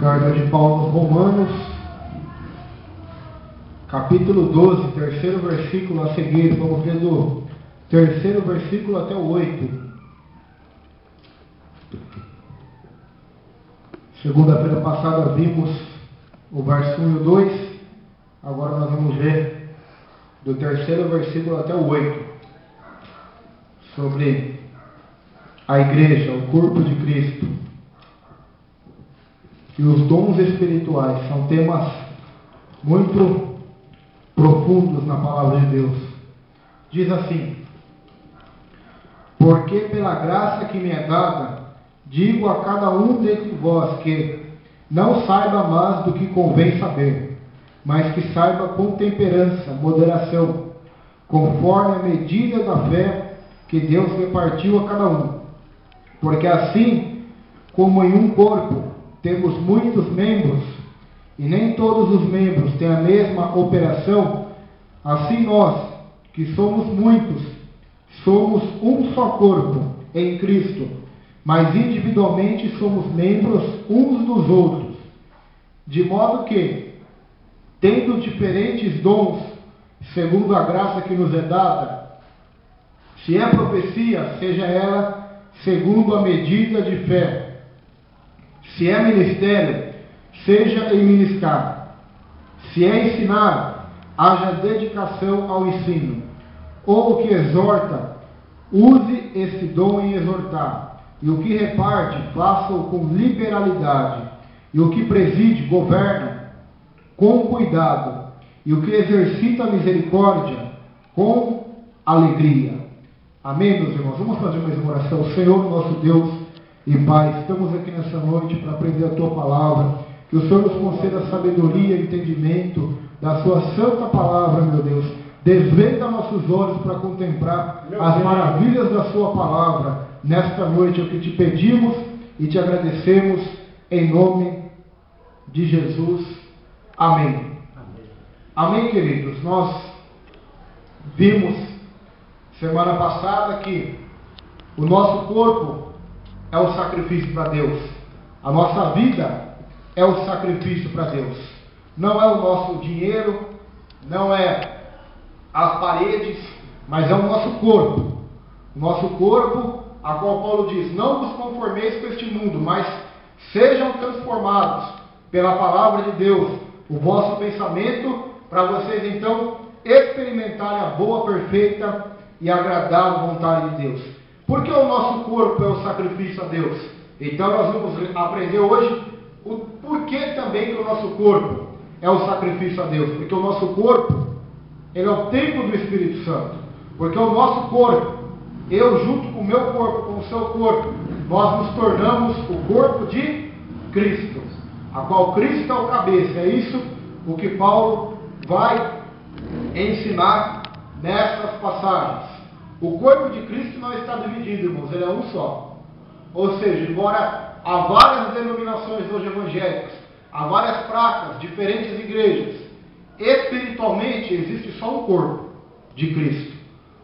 Carta de Paulo aos Romanos, capítulo 12, terceiro versículo a seguir. Vamos ver do terceiro versículo até o 8. Segunda-feira passada vimos o verso 1 e o 2. Agora nós vamos ver do terceiro versículo até o 8. Sobre a igreja, o corpo de Cristo. E os dons espirituais são temas muito profundos na palavra de Deus. Diz assim: porque pela graça que me é dada, digo a cada um dentre vós que não saiba mais do que convém saber, mas que saiba com temperança, moderação, conforme a medida da fé que Deus repartiu a cada um. Porque assim como em um corpo temos muitos membros, e nem todos os membros têm a mesma operação, assim nós, que somos muitos, somos um só corpo em Cristo, mas individualmente somos membros uns dos outros, de modo que, tendo diferentes dons, segundo a graça que nos é dada, se é profecia, seja ela segundo a medida de fé. Se é ministério, seja em ministrar. Se é ensinar, haja dedicação ao ensino. Ou o que exorta, use esse dom em exortar. E o que reparte, faça-o com liberalidade. E o que preside, governa com cuidado. E o que exercita a misericórdia, com alegria. Amém, meus irmãos? Vamos fazer mais uma oração. Senhor, nosso Deus e Pai, estamos aqui nessa noite para aprender a Tua palavra. Que o Senhor nos conceda sabedoria e entendimento da Sua santa palavra, meu Deus. Desvenda nossos olhos para contemplar as maravilhas da Sua palavra. Nesta noite é o que te pedimos e te agradecemos em nome de Jesus. Amém. Amém, queridos. Nós vimos semana passada que o nosso corpo é o sacrifício para Deus. A nossa vida é o sacrifício para Deus. Não é o nosso dinheiro, não é as paredes, mas é o nosso corpo. O nosso corpo, a qual Paulo diz: não vos conformeis com este mundo, mas sejam transformados pela palavra de Deus o vosso pensamento, para vocês então experimentarem a boa, perfeita e agradável vontade de Deus. Porque o nosso corpo é o sacrifício a Deus. Então nós vamos aprender hoje o porquê também que o nosso corpo é o sacrifício a Deus. Porque o nosso corpo, ele é o templo do Espírito Santo. Porque o nosso corpo, eu junto com o meu corpo, com o seu corpo, nós nos tornamos o corpo de Cristo, a qual Cristo é o cabeça. É isso o que Paulo vai ensinar nessas passagens. O corpo de Cristo não está dividido, irmãos, ele é um só. Ou seja, embora há várias denominações hoje evangélicas, há várias placas, diferentes igrejas, espiritualmente existe só um corpo de Cristo.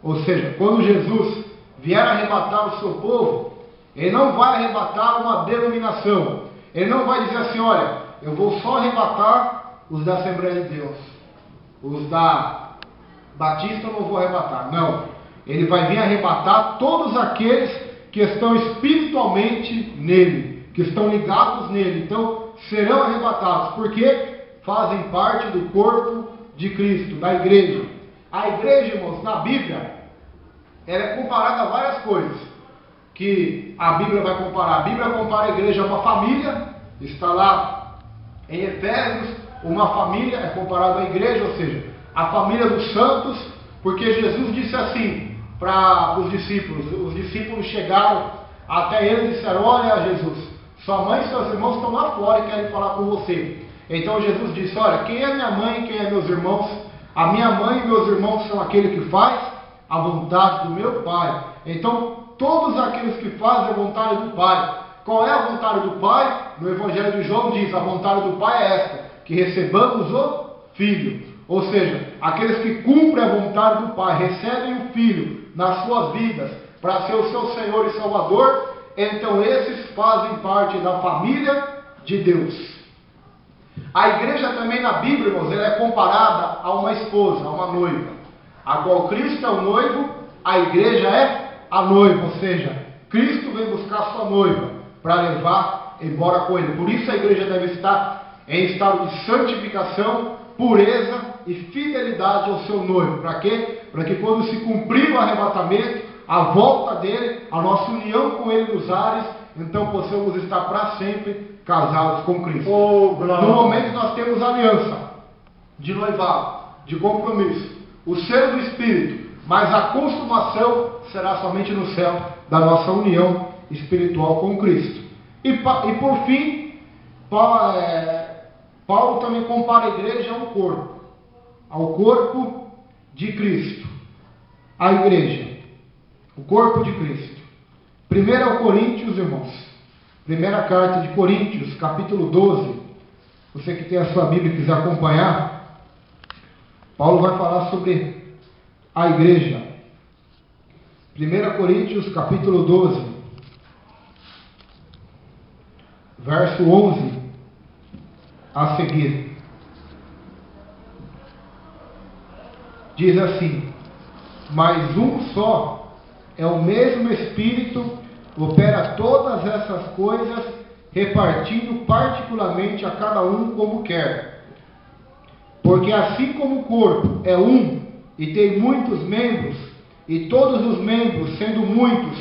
Ou seja, quando Jesus vier arrebatar o seu povo, ele não vai arrebatar uma denominação. Ele não vai dizer assim: olha, eu vou só arrebatar os da Assembleia de Deus, os da Batista eu não vou arrebatar. Não. Ele vai vir arrebatar todos aqueles que estão espiritualmente nele, que estão ligados nele. Então, serão arrebatados, porque fazem parte do corpo de Cristo, da igreja. A igreja, irmãos, na Bíblia, ela é comparada a várias coisas que a Bíblia vai comparar. A Bíblia compara a igreja a uma família, está lá em Efésios, uma família é comparada à igreja, ou seja, a família dos santos, porque Jesus disse assim para os discípulos chegaram até ele e disseram: olha, Jesus, sua mãe e seus irmãos estão lá fora e querem falar com você. Então Jesus disse: olha, quem é minha mãe e quem é meus irmãos? A minha mãe e meus irmãos são aquele que faz a vontade do meu Pai. Então todos aqueles que fazem a vontade do Pai. Qual é a vontade do Pai? No Evangelho de João diz: a vontade do Pai é esta, que recebamos o Filho. Ou seja, aqueles que cumprem a vontade do Pai, recebem o Filho nas suas vidas para ser o seu Senhor e Salvador, então esses fazem parte da família de Deus. A igreja também na Bíblia, irmãos, ela é comparada a uma esposa, a uma noiva, a qual Cristo é o noivo, a igreja é a noiva, ou seja, Cristo vem buscar sua noiva para levar embora com ele. Por isso a igreja deve estar em estado de santificação, pureza e fidelidade ao seu noivo. Para quê? Para que quando se cumprir o arrebatamento, a volta dele, a nossa união com ele nos ares, então possamos estar para sempre casados com Cristo. No momento nós temos aliança de noivado, de compromisso, o selo do Espírito, mas a consumação será somente no céu da nossa união espiritual com Cristo. E por fim, Paulo também compara a igreja ao corpo de Cristo. A igreja, o corpo de Cristo. 1 Coríntios, irmãos, primeira carta de Coríntios, capítulo 12. Você que tem a sua Bíblia e quiser acompanhar, Paulo vai falar sobre a igreja. 1 Coríntios, capítulo 12, verso 11 a seguir. Diz assim: mas um só é o mesmo Espírito, opera todas essas coisas, repartindo particularmente a cada um como quer. Porque assim como o corpo é um e tem muitos membros, e todos os membros, sendo muitos,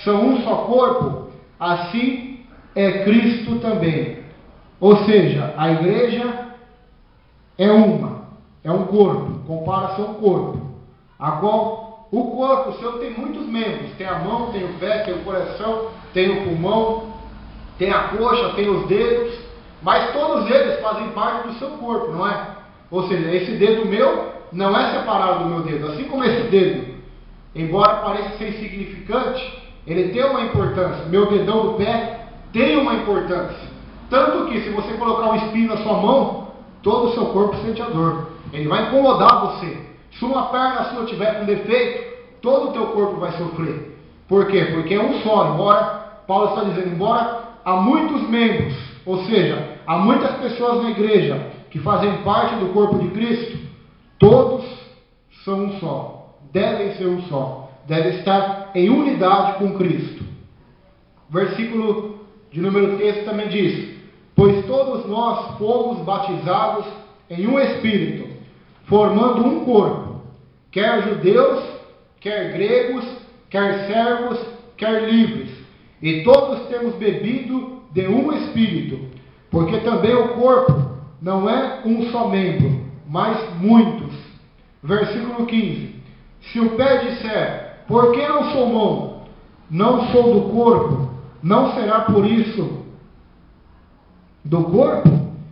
são um só corpo, assim é Cristo também. Ou seja, a igreja é um corpo, compara-se a um corpo, a qual o corpo seu tem muitos membros, tem a mão, tem o pé, tem o coração, tem o pulmão, tem a coxa, tem os dedos, mas todos eles fazem parte do seu corpo, não é? Ou seja, esse dedo meu não é separado do meu dedo, assim como esse dedo, embora pareça ser insignificante, ele tem uma importância. Meu dedão do pé tem uma importância, tanto que se você colocar um espinho na sua mão, todo o seu corpo sente a dor, ele vai incomodar você. Se uma perna sua tiver com defeito, todo o teu corpo vai sofrer. Por quê? Porque é um só. Embora, Paulo está dizendo, embora há muitos membros, ou seja, há muitas pessoas na igreja que fazem parte do corpo de Cristo, todos são um só, devem ser um só, devem estar em unidade com Cristo. Versículo de número 3 também diz: pois todos nós fomos batizados em um Espírito, formando um corpo, quer judeus, quer gregos, quer servos, quer livres, e todos temos bebido de um Espírito, porque também o corpo não é um só membro, mas muitos. Versículo 15: se o pé disser, por que não sou mão, não sou do corpo, não será por isso do corpo?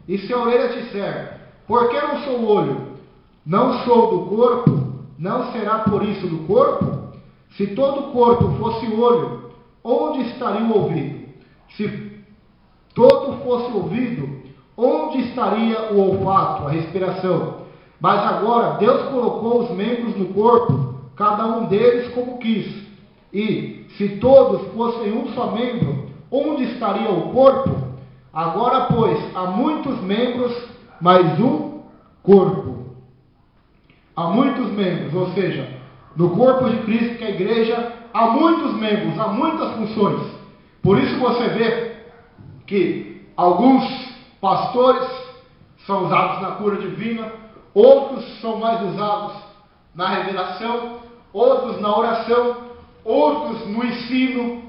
E se a orelha disser, por que não sou olho, não sou do corpo, não será por isso do corpo? Se todo o corpo fosse olho, onde estaria o ouvido? Se todo fosse ouvido, onde estaria o olfato, a respiração? Mas agora Deus colocou os membros no corpo, cada um deles como quis. E se todos fossem um só membro, onde estaria o corpo? Agora, pois, há muitos membros, mas um corpo. Há muitos membros, ou seja, no corpo de Cristo, que é a igreja, há muitos membros, há muitas funções. Por isso você vê que alguns pastores são usados na cura divina, outros são mais usados na revelação, outros na oração, outros no ensino,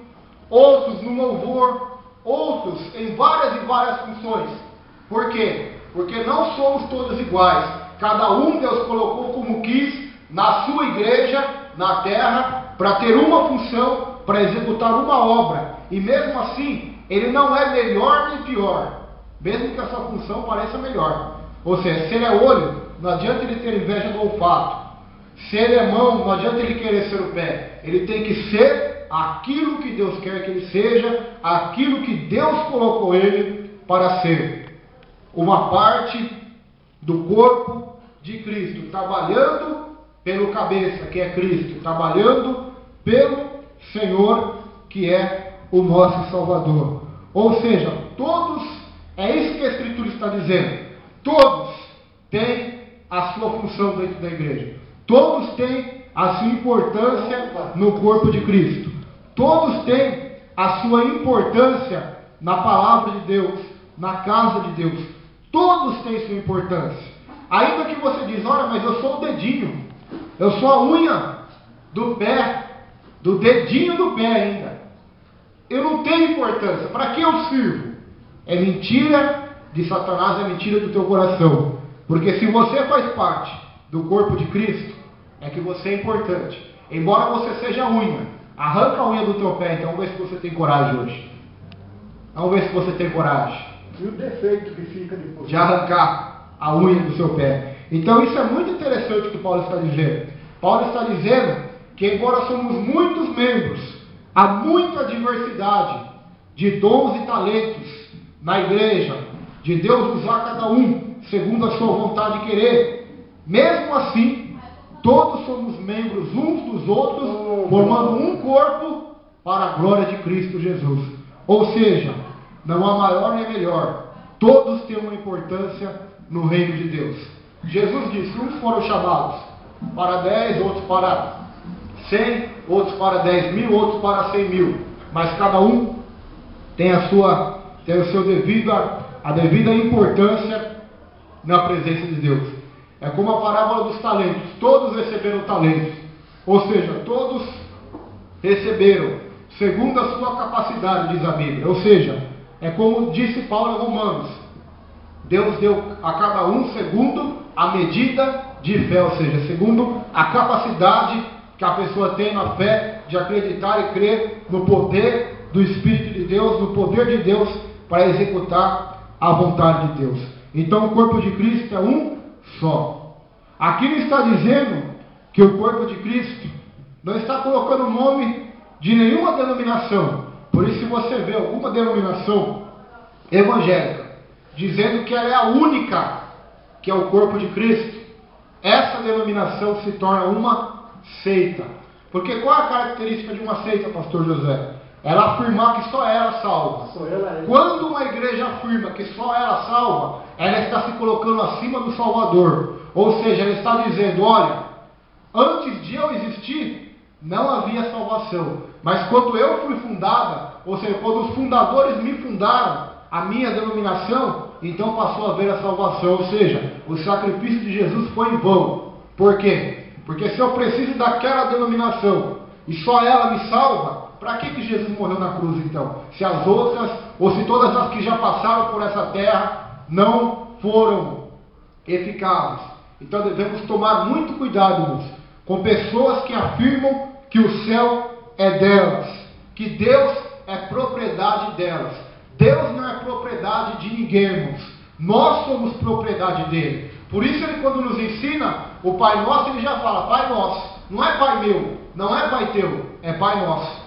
outros no louvor, outros em várias e várias funções. Por quê? Porque não somos todos iguais. Cada um Deus colocou como quis na sua igreja, na terra, para ter uma função, para executar uma obra. E mesmo assim, ele não é melhor nem pior, mesmo que a sua função pareça melhor. Ou seja, se ele é olho, não adianta ele ter inveja do olfato. Se ele é mão, não adianta ele querer ser o pé. Ele tem que ser aquilo que Deus quer que ele seja, aquilo que Deus colocou ele para ser. Uma parte do corpo de Cristo, trabalhando pelo cabeça, que é Cristo, trabalhando pelo Senhor, que é o nosso Salvador. Ou seja, todos, é isso que a Escritura está está dizendo. Todos têm a sua função dentro da igreja. Todos têm a sua importância no corpo de Cristo. Todos têm a sua importância na palavra de Deus, na casa de Deus. Todos têm sua importância. Ainda que você diz, olha, mas eu sou o dedinho, eu sou a unha do pé, do dedinho do pé ainda. Eu não tenho importância. Para que eu sirvo? É mentira de Satanás, é mentira do teu coração. Porque se você faz parte do corpo de Cristo, é que você é importante. Embora você seja a unha, arranca a unha do teu pé, então vamos ver se você tem coragem hoje. Vamos ver se você tem coragem. E o defeito que fica depois? De arrancar a unha do seu pé. Então isso é muito interessante o que Paulo está dizendo. Paulo está dizendo que embora somos muitos membros, há muita diversidade de dons e talentos na igreja, de Deus usar cada um segundo a sua vontade e querer. Mesmo assim, todos somos membros uns dos outros, formando um corpo para a glória de Cristo Jesus. Ou seja, não há maior nem melhor. Todos têm uma importância no reino de Deus. Jesus disse, uns foram chamados para 10, outros para 100, outros para 10 mil, outros para 100 mil. Mas cada um tem a devida importância na presença de Deus. É como a parábola dos talentos. Todos receberam talentos. Ou seja, todos receberam segundo a sua capacidade, diz a Bíblia. Ou seja, é como disse Paulo em Romanos. Deus deu a cada um segundo a medida de fé. Ou seja, segundo a capacidade que a pessoa tem na fé de acreditar e crer no poder do Espírito de Deus, no poder de Deus para executar a vontade de Deus. Então o corpo de Cristo é um só. Aqui não está dizendo que o corpo de Cristo não está colocando o nome de nenhuma denominação. Por isso, se você vê alguma denominação evangélica dizendo que ela é a única que é o corpo de Cristo, essa denominação se torna uma seita. Porque qual é a característica de uma seita, pastor José? Ela afirmar que só ela salva. Quando uma igreja afirma que só ela salva, ela está se colocando acima do Salvador. Ou seja, ela está dizendo, olha, antes de eu existir, não havia salvação. Mas quando eu fui fundada, ou seja, quando os fundadores me fundaram, a minha denominação, então passou a haver a salvação. Ou seja, o sacrifício de Jesus foi em vão. Por quê? Porque se eu preciso daquela denominação e só ela me salva, para que Jesus morreu na cruz então? Se as outras, ou se todas as que já passaram por essa terra não foram eficazes. Então devemos tomar muito cuidado, irmãos, com pessoas que afirmam que o céu é delas, que Deus é propriedade delas. Deus não é propriedade de ninguém, irmãos. Nós somos propriedade dele. Por isso ele, quando nos ensina o Pai Nosso, ele já fala, Pai Nosso. Não é Pai meu, não é Pai teu, é Pai Nosso.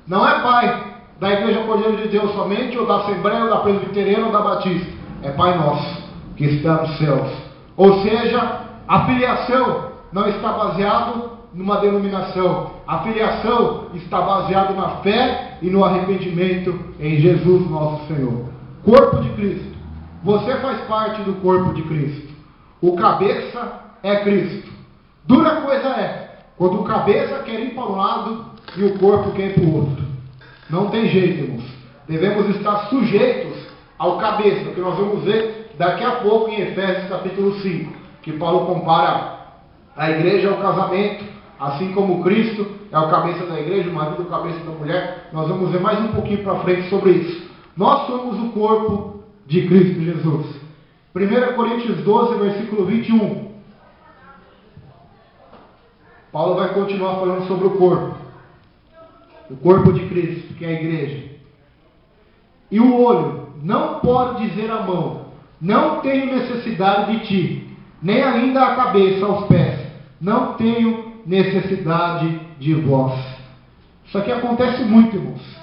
Não é Pai da Igreja Cordeiro de Deus somente, ou da Assembleia, ou da Presbiteriana, ou da Batista. É Pai Nosso, que está nos céus. Ou seja, a filiação não está baseada numa denominação. A filiação está baseada na fé e no arrependimento em Jesus nosso Senhor. Corpo de Cristo. Você faz parte do corpo de Cristo. O cabeça é Cristo. Dura coisa é quando o cabeça quer ir para um lado e o corpo quer ir para o outro. Não tem jeito, irmãos. Devemos estar sujeitos ao cabeça, que nós vamos ver daqui a pouco em Efésios capítulo 5, que Paulo compara a igreja ao casamento, assim como Cristo é o cabeça da igreja, o marido é o cabeça da mulher. Nós vamos ver mais um pouquinho para frente sobre isso. Nós somos o corpo de Cristo Jesus. 1 Coríntios 12, versículo 21. Paulo vai continuar falando sobre o corpo de Cristo, que é a igreja. E o olho não pode dizer à mão, não tenho necessidade de ti, nem ainda a cabeça aos pés, não tenho necessidade de vós. Isso aqui acontece muito, irmãos.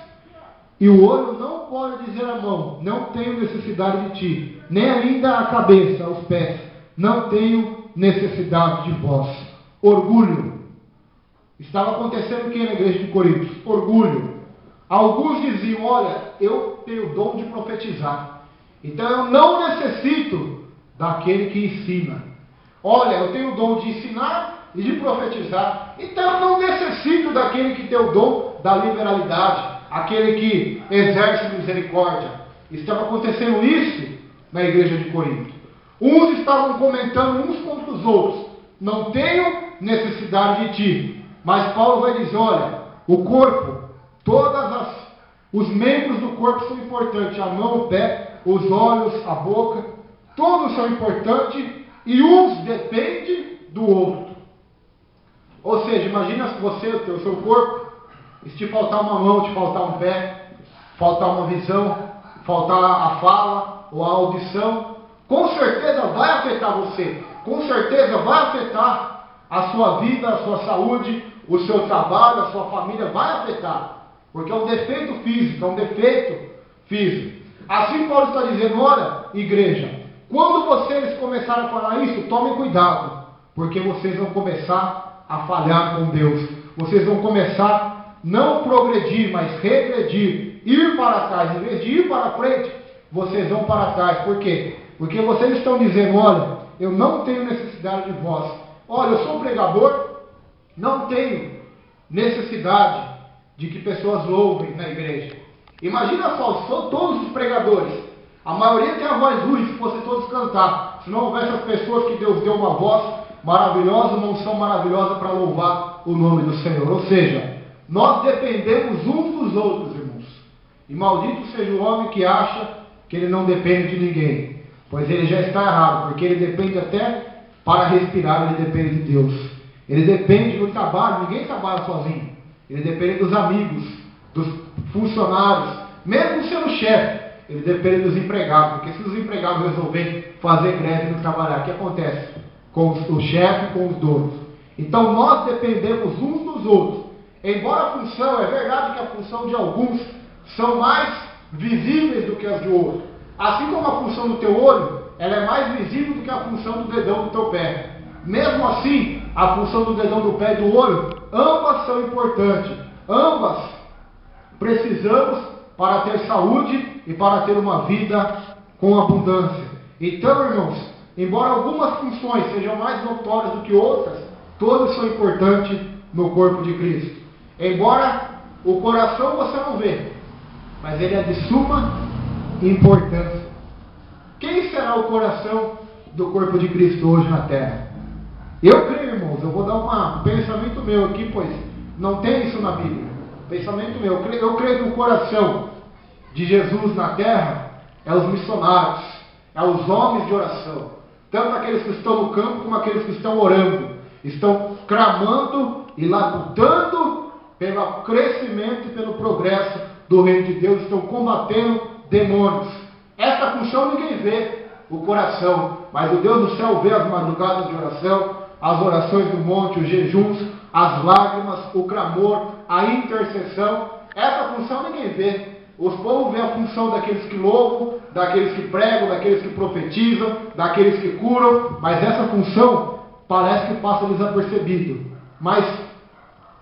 E o olho não pode dizer à mão, não tenho necessidade de ti, nem ainda a cabeça aos pés, não tenho necessidade de vós. Orgulho. Estava acontecendo o que na igreja de Coríntios? Orgulho. Alguns diziam, olha, eu tenho o dom de profetizar. Então eu não necessito daquele que ensina. Olha, eu tenho o dom de ensinar e de profetizar. Então eu não necessito daquele que tem o dom da liberalidade, aquele que exerce misericórdia. Estava acontecendo isso na igreja de Corinto. Uns estavam comentando uns contra os outros: não tenho necessidade de ti. Mas Paulo vai dizer: olha, o corpo, os membros do corpo são importantes. A mão, o pé, os olhos, a boca, todos são importantes e uns dependem do outro. Ou seja, imagina se você, o seu corpo, se te faltar uma mão, te faltar um pé, faltar uma visão, faltar a fala ou a audição, com certeza vai afetar você, com certeza vai afetar a sua vida, a sua saúde, o seu trabalho, a sua família, vai afetar, porque é um defeito físico, é um defeito físico. Assim Paulo está dizendo: olha, igreja, quando vocês começarem a falar isso, tomem cuidado, porque vocês vão começar a falhar com Deus, vocês vão começar não progredir, mas regredir, ir para trás. Em vez de ir para frente, vocês vão para trás. Por quê? Porque vocês estão dizendo: olha, eu não tenho necessidade de vós. Olha, eu sou pregador, não tenho necessidade de que pessoas louvem na igreja. Imagina só, são todos os pregadores, a maioria tem a voz ruim, se fosse todos cantar. Se não houvesse as pessoas que Deus deu uma voz maravilhosa, uma unção maravilhosa para louvar o nome do Senhor. Ou seja, nós dependemos uns dos outros, irmãos. E maldito seja o homem que acha que ele não depende de ninguém, pois ele já está errado, porque ele depende até para respirar, ele depende de Deus. Ele depende do trabalho, ninguém trabalha sozinho. Ele depende dos amigos, dos funcionários, mesmo sendo chefe, ele depende dos empregados, porque se os empregados resolverem fazer greve e não trabalhar, o que acontece com o chefe e com os donos? Então nós dependemos uns dos outros. Embora a função, é verdade que a função de alguns são mais visíveis do que as de outros. Assim como a função do teu olho, ela é mais visível do que a função do dedão do teu pé. Mesmo assim, a função do dedão do pé e do olho, ambas são importantes. Ambas precisamos para ter saúde e para ter uma vida com abundância. Então, irmãos, embora algumas funções sejam mais notórias do que outras, todas são importantes no corpo de Cristo. Embora o coração você não vê, mas ele é de suma importância. Quem será o coração do corpo de Cristo hoje na terra? Eu creio, irmãos, eu vou dar um pensamento meu aqui, pois não tem isso na Bíblia. Pensamento meu, eu creio que o coração de Jesus na terra é os missionários, é os homens de oração. Tanto aqueles que estão no campo como aqueles que estão orando. Estão clamando e labutando pelo crescimento e pelo progresso do reino de Deus. Estão combatendo demônios. Essa função ninguém vê, o coração. Mas o Deus do céu vê as madrugadas de oração, as orações do monte, os jejuns, as lágrimas, o clamor, a intercessão. Essa função ninguém vê. Os povos veem a função daqueles que louvam, daqueles que pregam, daqueles que profetizam, daqueles que curam, mas essa função parece que passa desapercebido. Mas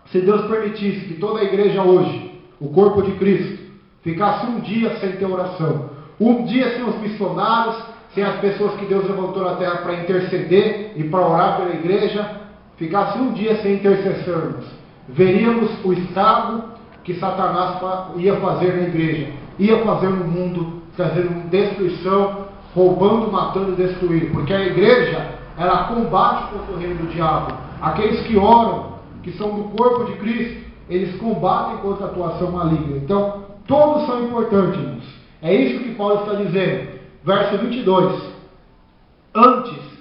se Deus permitisse que toda a igreja hoje, o corpo de Cristo, ficasse um dia sem ter oração, um dia sem os missionários, sem as pessoas que Deus levantou na terra para interceder e para orar pela igreja, ficasse um dia sem intercessores, veríamos o estado que Satanás ia fazer na igreja, ia fazer no mundo, trazendo destruição, roubando, matando e destruindo. Porque a igreja, ela combate contra o reino do diabo. Aqueles que oram, que são do corpo de Cristo, eles combatem contra a atuação maligna. Então, todos são importantes, irmãos. É isso que Paulo está dizendo. Verso 22. Antes,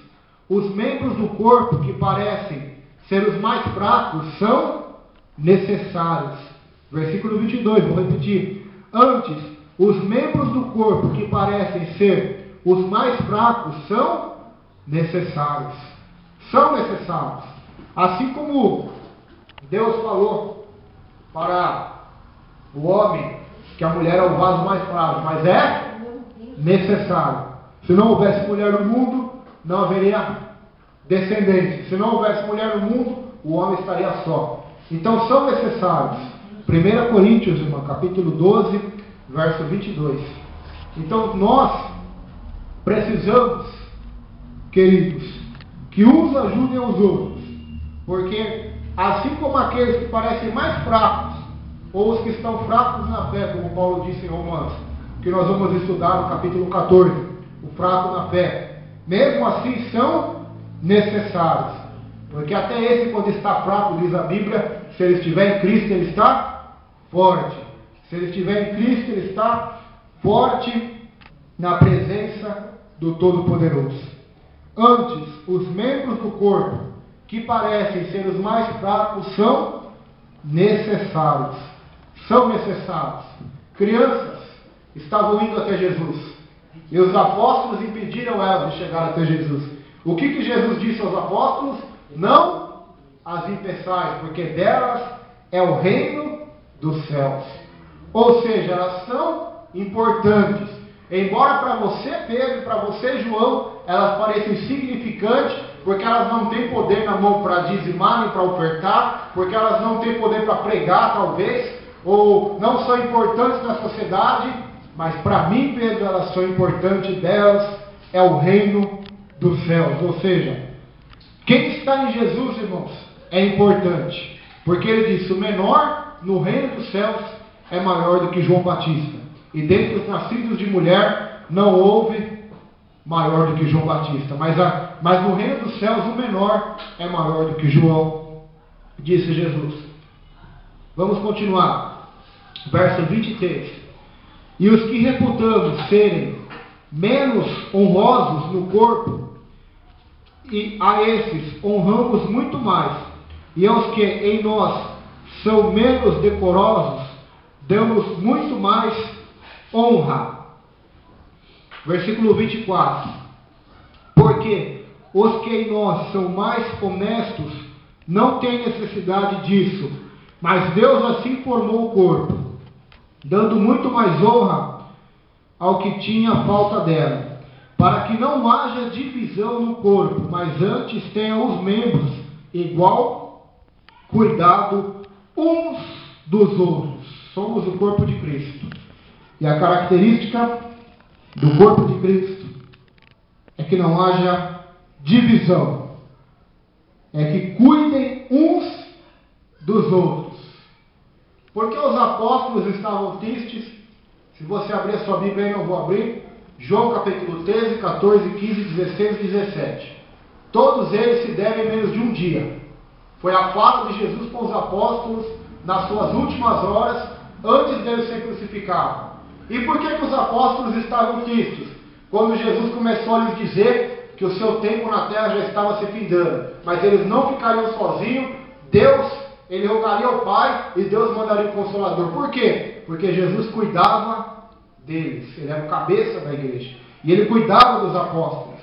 os membros do corpo que parecem ser os mais fracos são necessários. Versículo 22, vou repetir. Antes, os membros do corpo que parecem ser os mais fracos são necessários. São necessários. Assim como Deus falou para o homem que a mulher é o vaso mais frágil, mas é necessário. Se não houvesse mulher no mundo, não haveria descendência. Se não houvesse mulher no mundo, o homem estaria só. Então são necessários. 1 Coríntios, irmão, capítulo 12, verso 22. Então nós precisamos, queridos, que uns ajudem os outros, porque assim como aqueles que parecem mais fracos, ou os que estão fracos na fé, como Paulo disse em Romanos, que nós vamos estudar no capítulo 14, o fraco na fé, mesmo assim são necessários, porque até esse, quando está fraco, diz a Bíblia, se ele estiver em Cristo, ele está forte. Se ele estiver em Cristo, ele está forte na presença do Todo-Poderoso. Antes, os membros do corpo, que parecem ser os mais fracos, são necessários. São necessários. Crianças estavam indo até Jesus, e os apóstolos impediram elas de chegar até Jesus. O que Jesus disse aos apóstolos? Não as impeçais, porque delas é o reino dos céus. Ou seja, elas são importantes. Embora para você, Pedro, e para você, João, elas pareçam insignificantes, porque elas não têm poder na mão para dizimar nem para ofertar, porque elas não têm poder para pregar, talvez, ou não são importantes na sociedade, mas para mim, Pedro, elas são importantes. Delas é o reino dos céus. Ou seja, quem está em Jesus, irmãos, é importante, porque ele disse: o menor no reino dos céus é maior do que João Batista, e dentre os nascidos de mulher não houve maior do que João Batista, mas no reino dos céus o menor é maior do que João, disse Jesus. Vamos continuar, verso 23. E os que reputamos serem menos honrosos no corpo, e a esses honramos muito mais, e aos que em nós são menos decorosos, damos muito mais honra. Versículo 24. Porque os que em nós são mais honestos não têm necessidade disso, mas Deus assim formou o corpo, dando muito mais honra ao que tinha falta dela, para que não haja divisão no corpo, mas antes tenham os membros igual cuidado uns dos outros. Somos o corpo de Cristo. E a característica do corpo de Cristo é que não haja divisão. É que cuidem uns dos outros. Porque os apóstolos estavam tristes. Se você abrir a sua Bíblia, eu não vou abrir. João capítulo 13, 14, 15, 16 e 17. Todos eles se devem menos de um dia. Foi a fala de Jesus com os apóstolos nas suas últimas horas, antes dele ser crucificado. E por que os apóstolos estavam tristes? Quando Jesus começou a lhes dizer que o seu tempo na terra já estava se findando, mas eles não ficariam sozinhos, ele rogaria ao Pai e Deus mandaria o Consolador. Por quê? Porque Jesus cuidava deles, ele era o cabeça da igreja, e ele cuidava dos apóstolos,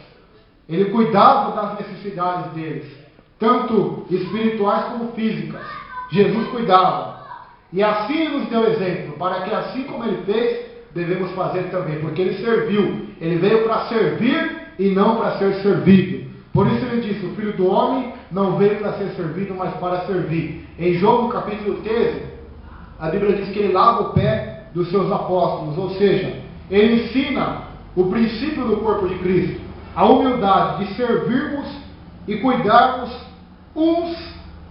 ele cuidava das necessidades deles, tanto espirituais como físicas. Jesus cuidava, e assim nos deu exemplo, para que assim como ele fez, devemos fazer também, porque ele serviu, ele veio para servir e não para ser servido. Por isso ele disse: o Filho do Homem não veio para ser servido, mas para servir. Em João no capítulo 13, a Bíblia diz que ele lava o pé dos seus apóstolos, ou seja, ele ensina o princípio do corpo de Cristo, a humildade de servirmos e cuidarmos uns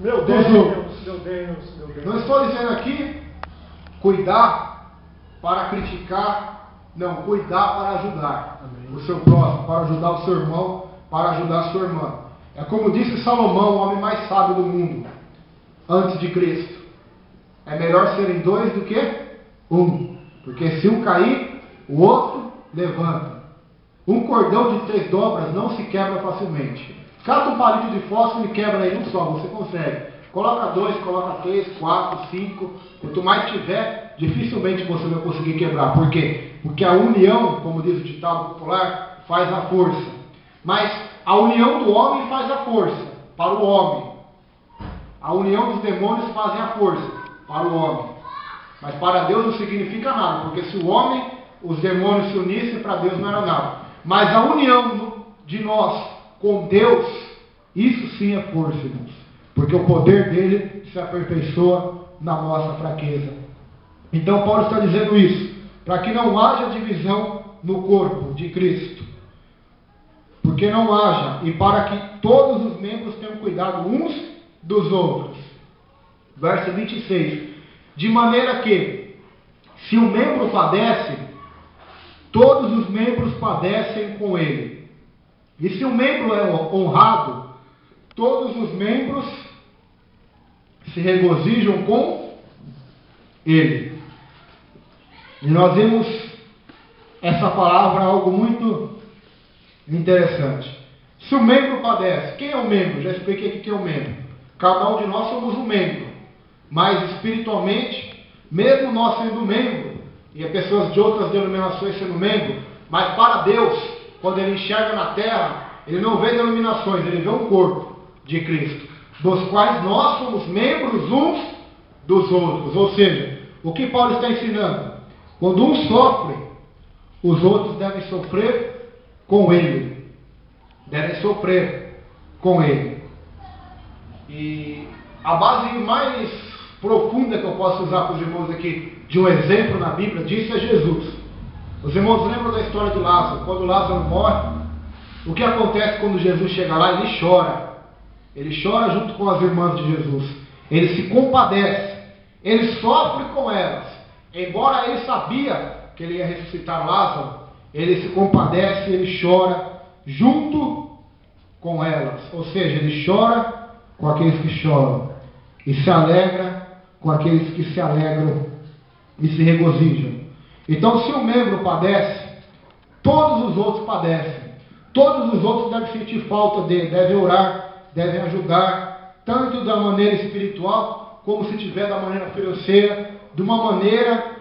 dos outros. Meu Deus. Não estou dizendo aqui cuidar para criticar, não, cuidar para ajudar. Amém. O seu próximo, para ajudar o seu irmão, para ajudar a sua irmã. É como disse Salomão, o homem mais sábio do mundo, antes de Cristo: é melhor serem dois do que um, porque se um cair, o outro levanta. Um cordão de 3 dobras não se quebra facilmente. Cata um palito de fósforo e quebra aí um só, você consegue. Coloca 2, coloca 3, 4, 5. Quanto mais tiver, dificilmente você vai conseguir quebrar. Por quê? Porque a união, como diz o ditado popular, faz a força. Mas a união do homem faz a força para o homem. A união dos demônios fazem a força para o homem. Mas para Deus não significa nada, porque se o homem, os demônios se unissem, para Deus não era nada. Mas a união de nós com Deus, isso sim é força, irmãos. Porque o poder dele se aperfeiçoa na nossa fraqueza. Então Paulo está dizendo isso, para que não haja divisão no corpo de Cristo. porque não haja, e para que todos os membros tenham cuidado uns dos outros. Verso 26. De maneira que, se o membro padece, todos os membros padecem com ele. E se o membro é honrado, todos os membros se regozijam com ele. E nós vemos essa palavra algo muito interessante. Se o membro padece, quem é o membro? Já expliquei aqui quem é o membro. Cada um de nós somos um membro. Mas espiritualmente, mesmo nós sendo membro, e as pessoas de outras denominações sendo membro, mas para Deus, quando Ele enxerga na terra, Ele não vê denominações, Ele vê um corpo de Cristo, dos quais nós somos membros uns dos outros. Ou seja, o que Paulo está ensinando? Quando um sofre, os outros devem sofrer com ele. Devem sofrer com ele. E a base mais profunda que eu posso usar para os irmãos aqui, de um exemplo na Bíblia, disso é Jesus. Os irmãos lembram da história de Lázaro? Quando Lázaro morre, o que acontece quando Jesus chega lá? Ele chora. Ele chora junto com as irmãs de Jesus. Ele se compadece. Ele sofre com elas. Embora ele sabia que ele ia ressuscitar Lázaro, ele se compadece, ele chora junto com elas. Ou seja, ele chora com aqueles que choram e se alegra com aqueles que se alegram e se regozijam. Então, se um membro padece, todos os outros padecem. Todos os outros devem sentir falta dele, devem orar, devem ajudar, tanto da maneira espiritual, como se tiver da maneira financeira, de uma maneira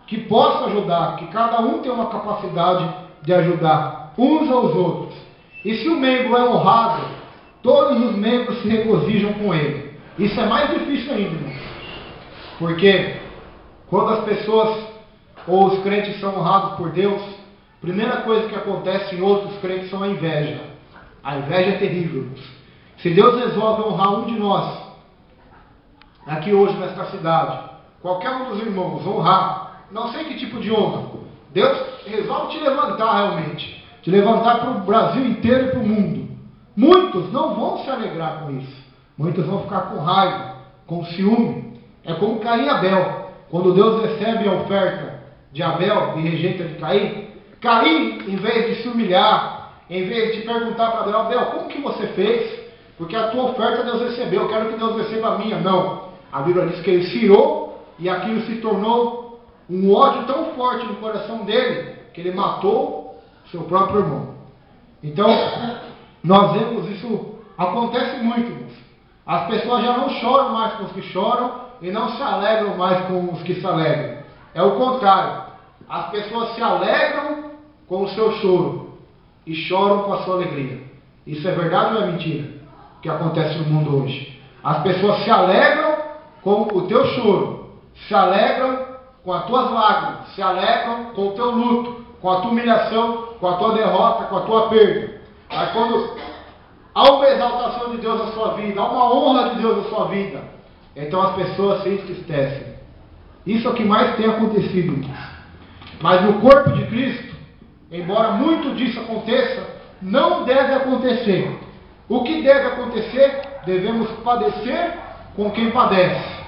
que possa ajudar, que cada um tenha uma capacidade de ajudar uns aos outros. E se o membro é honrado, todos os membros se regozijam com ele. Isso é mais difícil ainda, irmãos. Porque quando as pessoas ou os crentes são honrados por Deus, a primeira coisa que acontece em outros crentes são a inveja. A inveja é terrível. Se Deus resolve honrar um de nós, aqui hoje nesta cidade, qualquer um dos irmãos honrar, não sei que tipo de honra, Deus resolve te levantar realmente, te levantar para o Brasil inteiro e para o mundo. Muitos não vão se alegrar com isso. Muitos vão ficar com raiva, com ciúme. É como Caim e Abel. Quando Deus recebe a oferta de Abel e rejeita de Caim, Caim, em vez de se humilhar, em vez de perguntar para Abel, Abel, como que você fez? Porque a tua oferta Deus recebeu, eu quero que Deus receba a minha. Não. A Bíblia diz que ele se irou e aquilo se tornou um ódio tão forte no coração dele que ele matou seu próprio irmão. Então, nós vemos isso, acontece muito, irmãos. As pessoas já não choram mais com os que choram e não se alegram mais com os que se alegram. É o contrário. As pessoas se alegram com o seu choro e choram com a sua alegria. Isso é verdade ou é mentira? O que acontece no mundo hoje. As pessoas se alegram com o teu choro, se alegram com as tuas lágrimas, se alegram com o teu luto, com a tua humilhação, com a tua derrota, com a tua perda. Aí quando há uma exaltação de Deus na sua vida, há uma honra de Deus na sua vida, então as pessoas se entristecem. Isso é o que mais tem acontecido. Mas no corpo de Cristo, embora muito disso aconteça, não deve acontecer. O que deve acontecer? Devemos padecer com quem padece,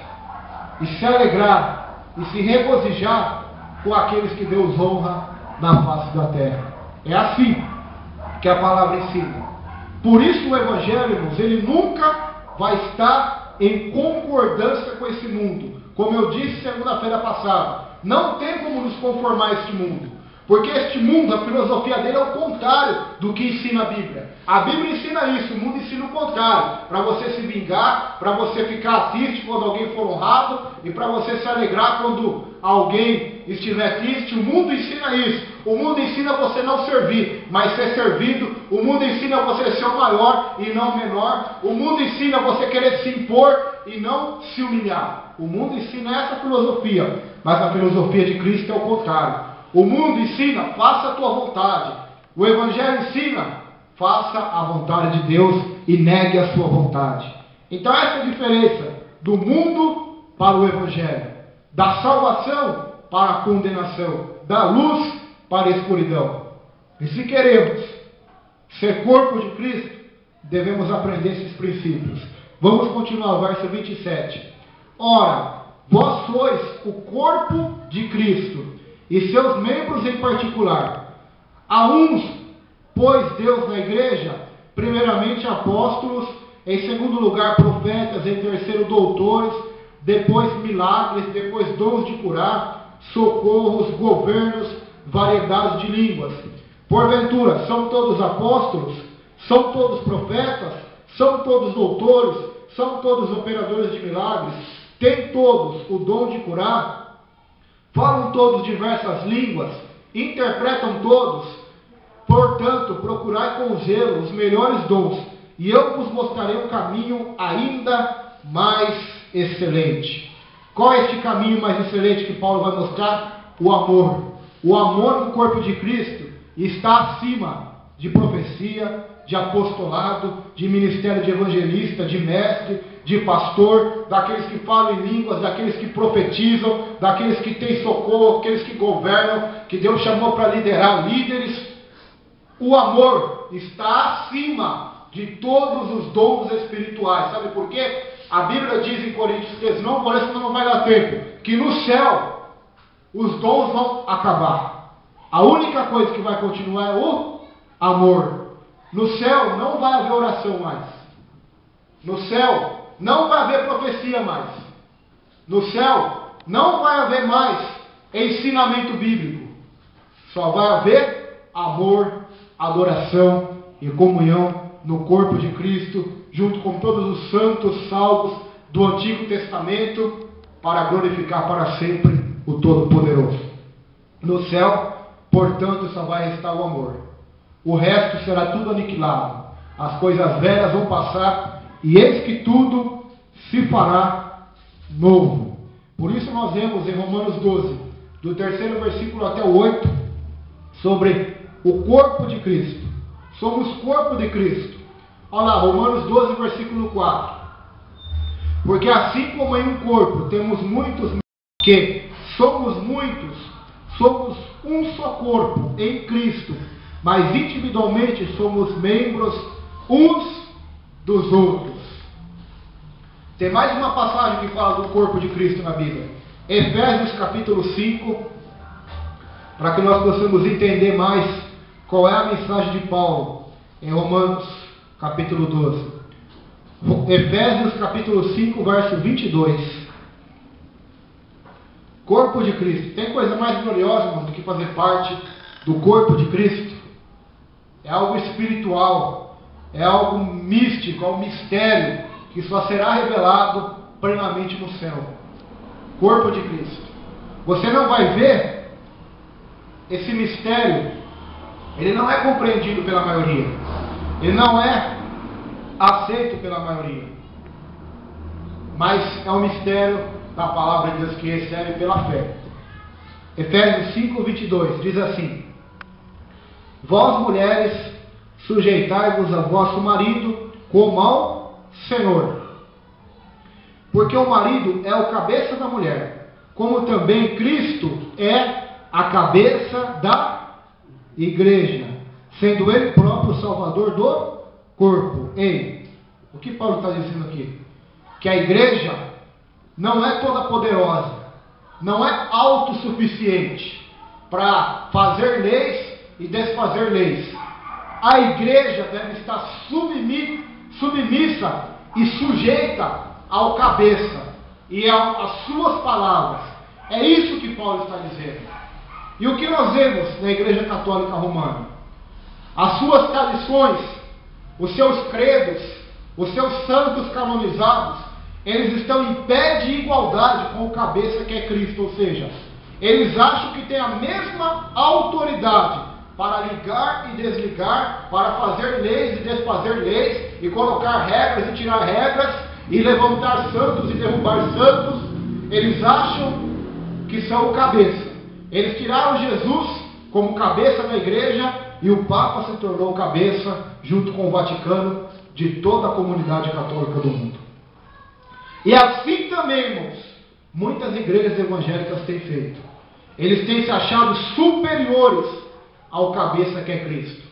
e se alegrar, e se regozijar com aqueles que Deus honra na face da terra. É assim que a palavra ensina. Por isso o Evangelho, irmãos, ele nunca vai estar em concordância com esse mundo. Como eu disse segunda-feira passada, não tem como nos conformar a este mundo. Porque este mundo, a filosofia dele é o contrário do que ensina a Bíblia. A Bíblia ensina isso, o mundo ensina o contrário. Para você se vingar, para você ficar triste quando alguém for honrado, e para você se alegrar quando alguém estiver triste. O mundo ensina isso. O mundo ensina você não servir, mas ser servido. O mundo ensina você ser o maior e não o menor. O mundo ensina você querer se impor e não se humilhar. O mundo ensina essa filosofia, mas a filosofia de Cristo é o contrário. O mundo ensina, faça a tua vontade. O Evangelho ensina, faça a vontade de Deus e negue a sua vontade. Então essa é a diferença do mundo para o Evangelho, da salvação para a condenação, da luz para a escuridão. E se queremos ser corpo de Cristo, devemos aprender esses princípios. Vamos continuar o verso 27. Ora, vós sois o corpo de Cristo, e seus membros em particular. A uns pôs Deus na igreja, primeiramente apóstolos, em segundo lugar profetas, em terceiro doutores, depois milagres, depois dons de curar, socorros, governos, variedades de línguas. Porventura, são todos apóstolos? São todos profetas? São todos doutores? São todos operadores de milagres? Têm todos o dom de curar? Falam todos diversas línguas? Interpretam todos? Portanto, procurai com zelo os melhores dons, e eu vos mostrarei um caminho ainda mais excelente. Qual é este caminho mais excelente que Paulo vai mostrar? O amor. O amor no corpo de Cristo está acima de profecia, de apostolado, de ministério de evangelista, de mestre, de pastor, daqueles que falam em línguas, daqueles que profetizam, daqueles que têm socorro, aqueles que governam, que Deus chamou para liderar líderes. O amor está acima de todos os dons espirituais. Sabe por quê? A Bíblia diz em Coríntios 13, não por isso não vai dar tempo, que no céu os dons vão acabar. A única coisa que vai continuar é o amor. No céu não vai haver oração mais. No céu não vai haver profecia mais. No céu não vai haver mais ensinamento bíblico. Só vai haver amor, adoração e comunhão no corpo de Cristo, junto com todos os santos salvos do Antigo Testamento, para glorificar para sempre o Todo-Poderoso. No céu, portanto, só vai restar o amor. O resto será tudo aniquilado. As coisas velhas vão passar, e eis que tudo se fará novo. Por isso nós vemos em Romanos 12, do 3º versículo até o 8, sobre o corpo de Cristo. Somos corpo de Cristo. Olha lá, Romanos 12, versículo 4. Porque assim como em um corpo temos muitos, que somos muitos, somos um só corpo em Cristo, mas individualmente somos membros uns dos outros. Tem mais uma passagem que fala do corpo de Cristo na Bíblia. Efésios capítulo 5, para que nós possamos entender mais qual é a mensagem de Paulo em Romanos capítulo 12. Efésios capítulo 5, verso 22. Corpo de Cristo. Tem coisa mais gloriosa, irmão, do que fazer parte do corpo de Cristo? É algo espiritual, é algo místico, é um mistério que só será revelado plenamente no céu. Corpo de Cristo. Você não vai ver esse mistério, ele não é compreendido pela maioria, ele não é aceito pela maioria, mas é um mistério da palavra de Deus que recebe pela fé. Efésios 5, 22 diz assim: Vós mulheres, sujeitai-vos a vosso marido como ao Senhor, porque o marido é o cabeça da mulher, como também Cristo é a cabeça da igreja, sendo ele próprio o salvador do corpo. Ei, o que Paulo está dizendo aqui? Que a igreja não é toda poderosa, não é autossuficiente para fazer leis e desfazer leis. A igreja deve estar submissa e sujeita ao cabeça e às suas palavras. É isso que Paulo está dizendo. E o que nós vemos na Igreja Católica Romana? As suas tradições, os seus credos, os seus santos canonizados, eles estão em pé de igualdade com o cabeça que é Cristo. Ou seja, eles acham que têm a mesma autoridade para ligar e desligar, para fazer leis e desfazer leis, e colocar regras e tirar regras, e levantar santos e derrubar santos. Eles acham que são o cabeça. Eles tiraram Jesus como cabeça da igreja, e o Papa se tornou o cabeça, junto com o Vaticano, de toda a comunidade católica do mundo. E assim também, irmãos, muitas igrejas evangélicas têm feito. Eles têm se achado superiores ao cabeça que é Cristo.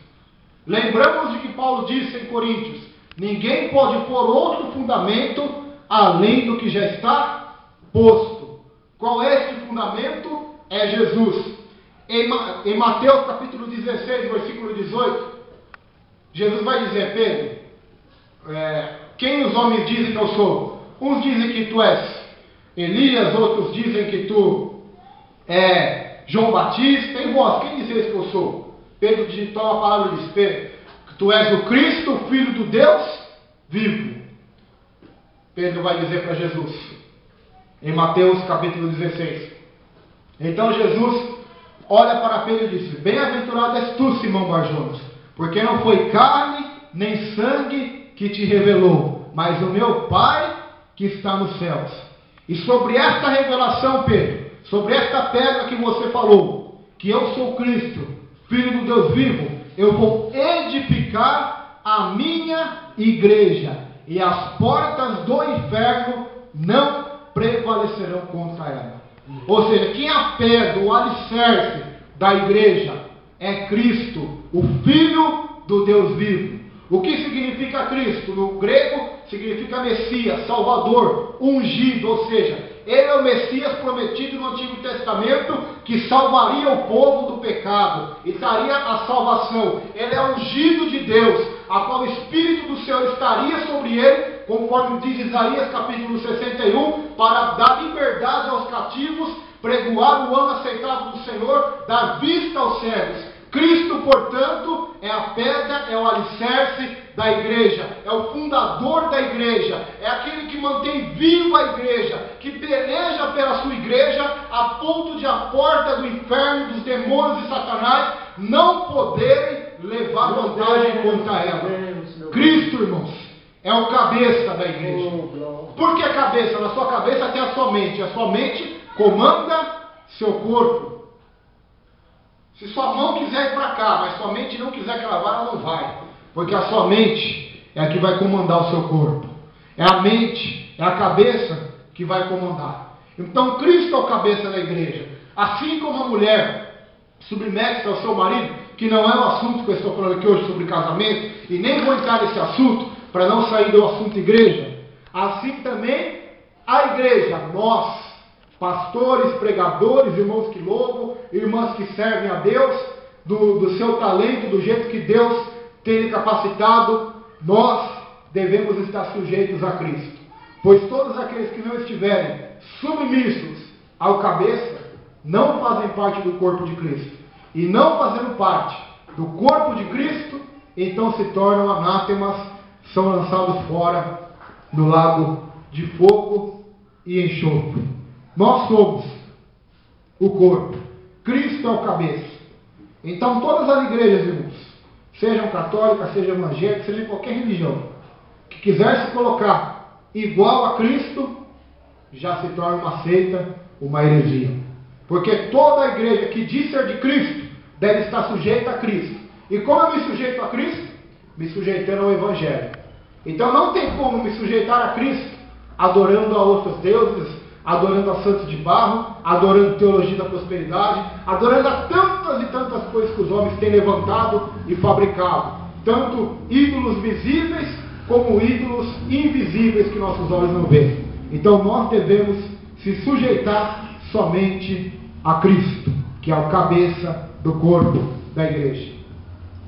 Lembramos de que Paulo disse em Coríntios: ninguém pode pôr outro fundamento além do que já está posto. Qual é este fundamento? É Jesus. Em Mateus capítulo 16, versículo 18, Jesus vai dizer: Pedro, quem os homens dizem que eu sou? Uns dizem que tu és Elias, outros dizem que tu é João Batista. E vós, quem dizeis que eu sou? Pedro toma a palavra e diz: Pedro, que tu és o Cristo, o Filho do Deus vivo. Pedro vai dizer para Jesus, em Mateus capítulo 16. Então Jesus olha para Pedro e diz: bem-aventurado és tu, Simão Bar-Jonas, porque não foi carne nem sangue que te revelou, mas o meu Pai que está nos céus. E sobre esta revelação, Pedro, sobre esta pedra que você falou, que eu sou Cristo, Filho do Deus vivo, eu vou edificar a minha igreja, e as portas do inferno não prevalecerão contra ela. Ou seja, quem é a pedra, o alicerce da igreja é Cristo, o Filho do Deus vivo. O que significa Cristo? No grego significa Messias, Salvador, ungido, ou seja, ele é o Messias prometido no Antigo Testamento, que salvaria o povo do pecado e traria a salvação. Ele é ungido de Deus, a qual o Espírito do Senhor estaria sobre ele, conforme diz Isaías capítulo 61, para dar liberdade aos cativos, pregoar o ano aceitável do Senhor, dar vista aos cegos. Cristo, portanto, é a pedra, é o alicerce da igreja, é o fundador da igreja, é aquele que mantém viva a igreja, que peleja pela sua igreja, a ponto de a porta do inferno, dos demônios e Satanás não poderem levar vantagem contra ela. Cristo, irmãos, é o cabeça da igreja. Por que cabeça? Na sua cabeça tem a sua mente comanda seu corpo. Se sua mão quiser ir para cá, mas sua mente não quiser que ela vá, ela não vai. Porque a sua mente é a que vai comandar o seu corpo. É a mente, é a cabeça que vai comandar. Então Cristo é o cabeça da igreja. Assim como a mulher submete ao seu marido, que não é o assunto que eu estou falando aqui hoje sobre casamento, e nem vou entrar nesse assunto para não sair do assunto igreja. Assim também a igreja, nós, pastores, pregadores, irmãos que louvam, irmãs que servem a Deus, do seu talento, do jeito que Deus tem capacitado, nós devemos estar sujeitos a Cristo. Pois todos aqueles que não estiverem submissos ao cabeça, não fazem parte do corpo de Cristo. E não fazendo parte do corpo de Cristo, então se tornam anátemas, são lançados fora no lago de fogo e enxofre. Nós somos o corpo. Cristo é o cabeça. Então todas as igrejas, irmãos, sejam católicas, sejam evangélicas, sejam de qualquer religião, que quiser se colocar igual a Cristo, já se torna uma seita, uma heresia. Porque toda a igreja que diz ser de Cristo, deve estar sujeita a Cristo. E como eu me sujeito a Cristo? Me sujeitando ao Evangelho. Então não tem como me sujeitar a Cristo adorando a outros deuses, adorando a santos de barro, adorando teologia da prosperidade, adorando a tantas e tantas coisas que os homens têm levantado e fabricado. Tanto ídolos visíveis como ídolos invisíveis que nossos olhos não veem. Então nós devemos se sujeitar somente a Cristo, que é o cabeça do corpo da igreja.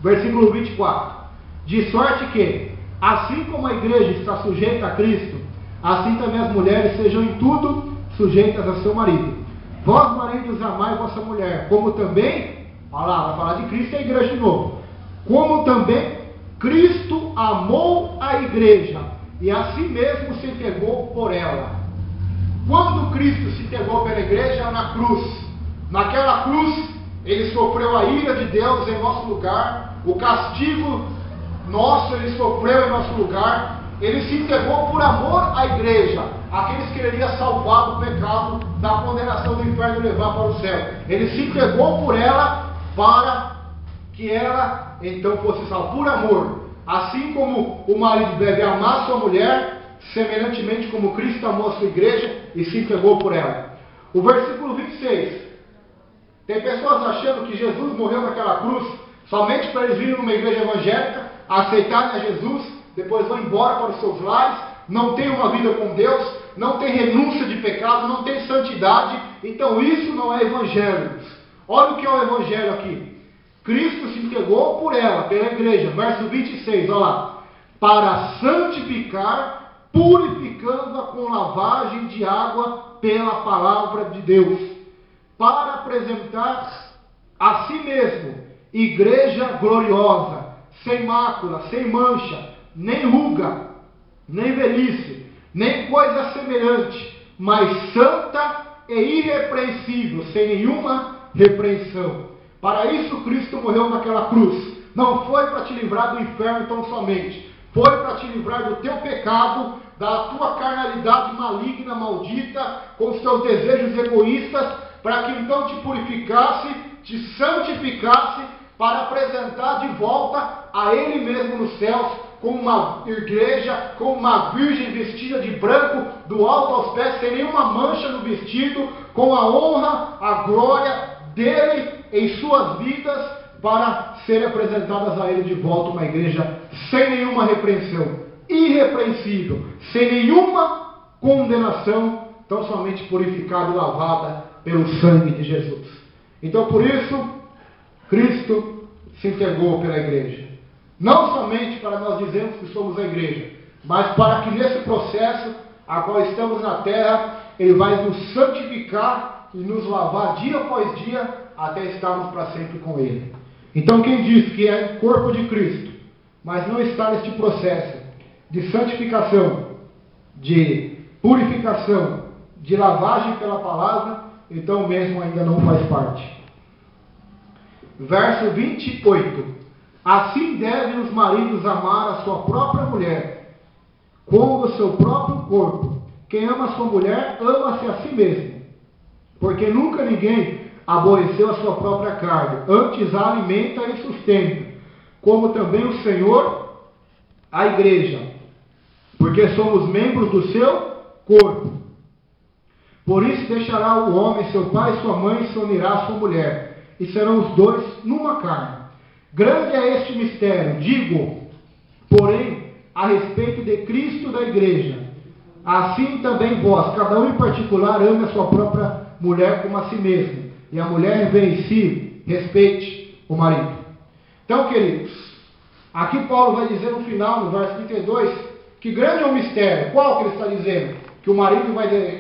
Versículo 24. De sorte que, assim como a igreja está sujeita a Cristo, assim também as mulheres sejam em tudo sujeitas a seu marido. Vós, maridos, amai vossa mulher, como também, olha lá, vai falar de Cristo e a igreja de novo, como também Cristo amou a igreja e a si mesmo se entregou por ela. Quando Cristo se entregou pela igreja? Na cruz. Naquela cruz, ele sofreu a ira de Deus em nosso lugar, o castigo nosso ele sofreu em nosso lugar. Ele se entregou por amor à igreja, aqueles que ele iria salvar do pecado, da condenação do inferno e levar para o céu. Ele se entregou por ela para que ela então fosse salva por amor. Assim como o marido deve amar sua mulher, semelhantemente como Cristo amou a sua igreja e se entregou por ela. O versículo 26. Tem pessoas achando que Jesus morreu naquela cruz somente para eles virem numa igreja evangélica, aceitarem a Jesus, depois vão embora para os seus lares, não tem uma vida com Deus, não tem renúncia de pecado, não tem santidade. Então isso não é evangelho. Olha o que é o evangelho aqui. Cristo se entregou por ela, pela igreja, verso 26, olha lá, para santificar, purificando-a com lavagem de água pela palavra de Deus, para apresentar a si mesmo igreja gloriosa, sem mácula, sem mancha, nem ruga, nem velhice, nem coisa semelhante, mas santa e irrepreensível, sem nenhuma repreensão. Para isso Cristo morreu naquela cruz. Não foi para te livrar do inferno tão somente, foi para te livrar do teu pecado, da tua carnalidade maligna, maldita, com os teus desejos egoístas, para que então te purificasse, te santificasse, para apresentar de volta a Ele mesmo nos céus, com uma igreja, com uma virgem vestida de branco, do alto aos pés, sem nenhuma mancha no vestido, com a honra, a glória dele em suas vidas, para serem apresentadas a Ele de volta, uma igreja sem nenhuma repreensão, irrepreensível, sem nenhuma condenação, tão somente purificada e lavada pelo sangue de Jesus. Então por isso, Cristo se entregou pela igreja. Não somente para nós dizermos que somos a igreja, mas para que nesse processo a qual estamos na terra, Ele vai nos santificar e nos lavar dia após dia, até estarmos para sempre com Ele. Então quem diz que é o corpo de Cristo, mas não está neste processo de santificação, de purificação, de lavagem pela palavra, então mesmo ainda não faz parte. Verso 28. Assim devem os maridos amar a sua própria mulher, como o seu próprio corpo. Quem ama a sua mulher, ama-se a si mesmo. Porque nunca ninguém aborreceu a sua própria carne, antes a alimenta e sustenta, como também o Senhor a igreja, porque somos membros do seu corpo. Por isso deixará o homem seu pai e sua mãe, e se unirá à sua mulher, e serão os dois numa carne. Grande é este mistério, digo, porém, a respeito de Cristo e da igreja. Assim também vós, cada um em particular, ame a sua própria mulher como a si mesmo, e a mulher reverencie, respeite o marido. Então, queridos, aqui Paulo vai dizer no final, no verso 32, que grande é o mistério. Qual que ele está dizendo? Que o marido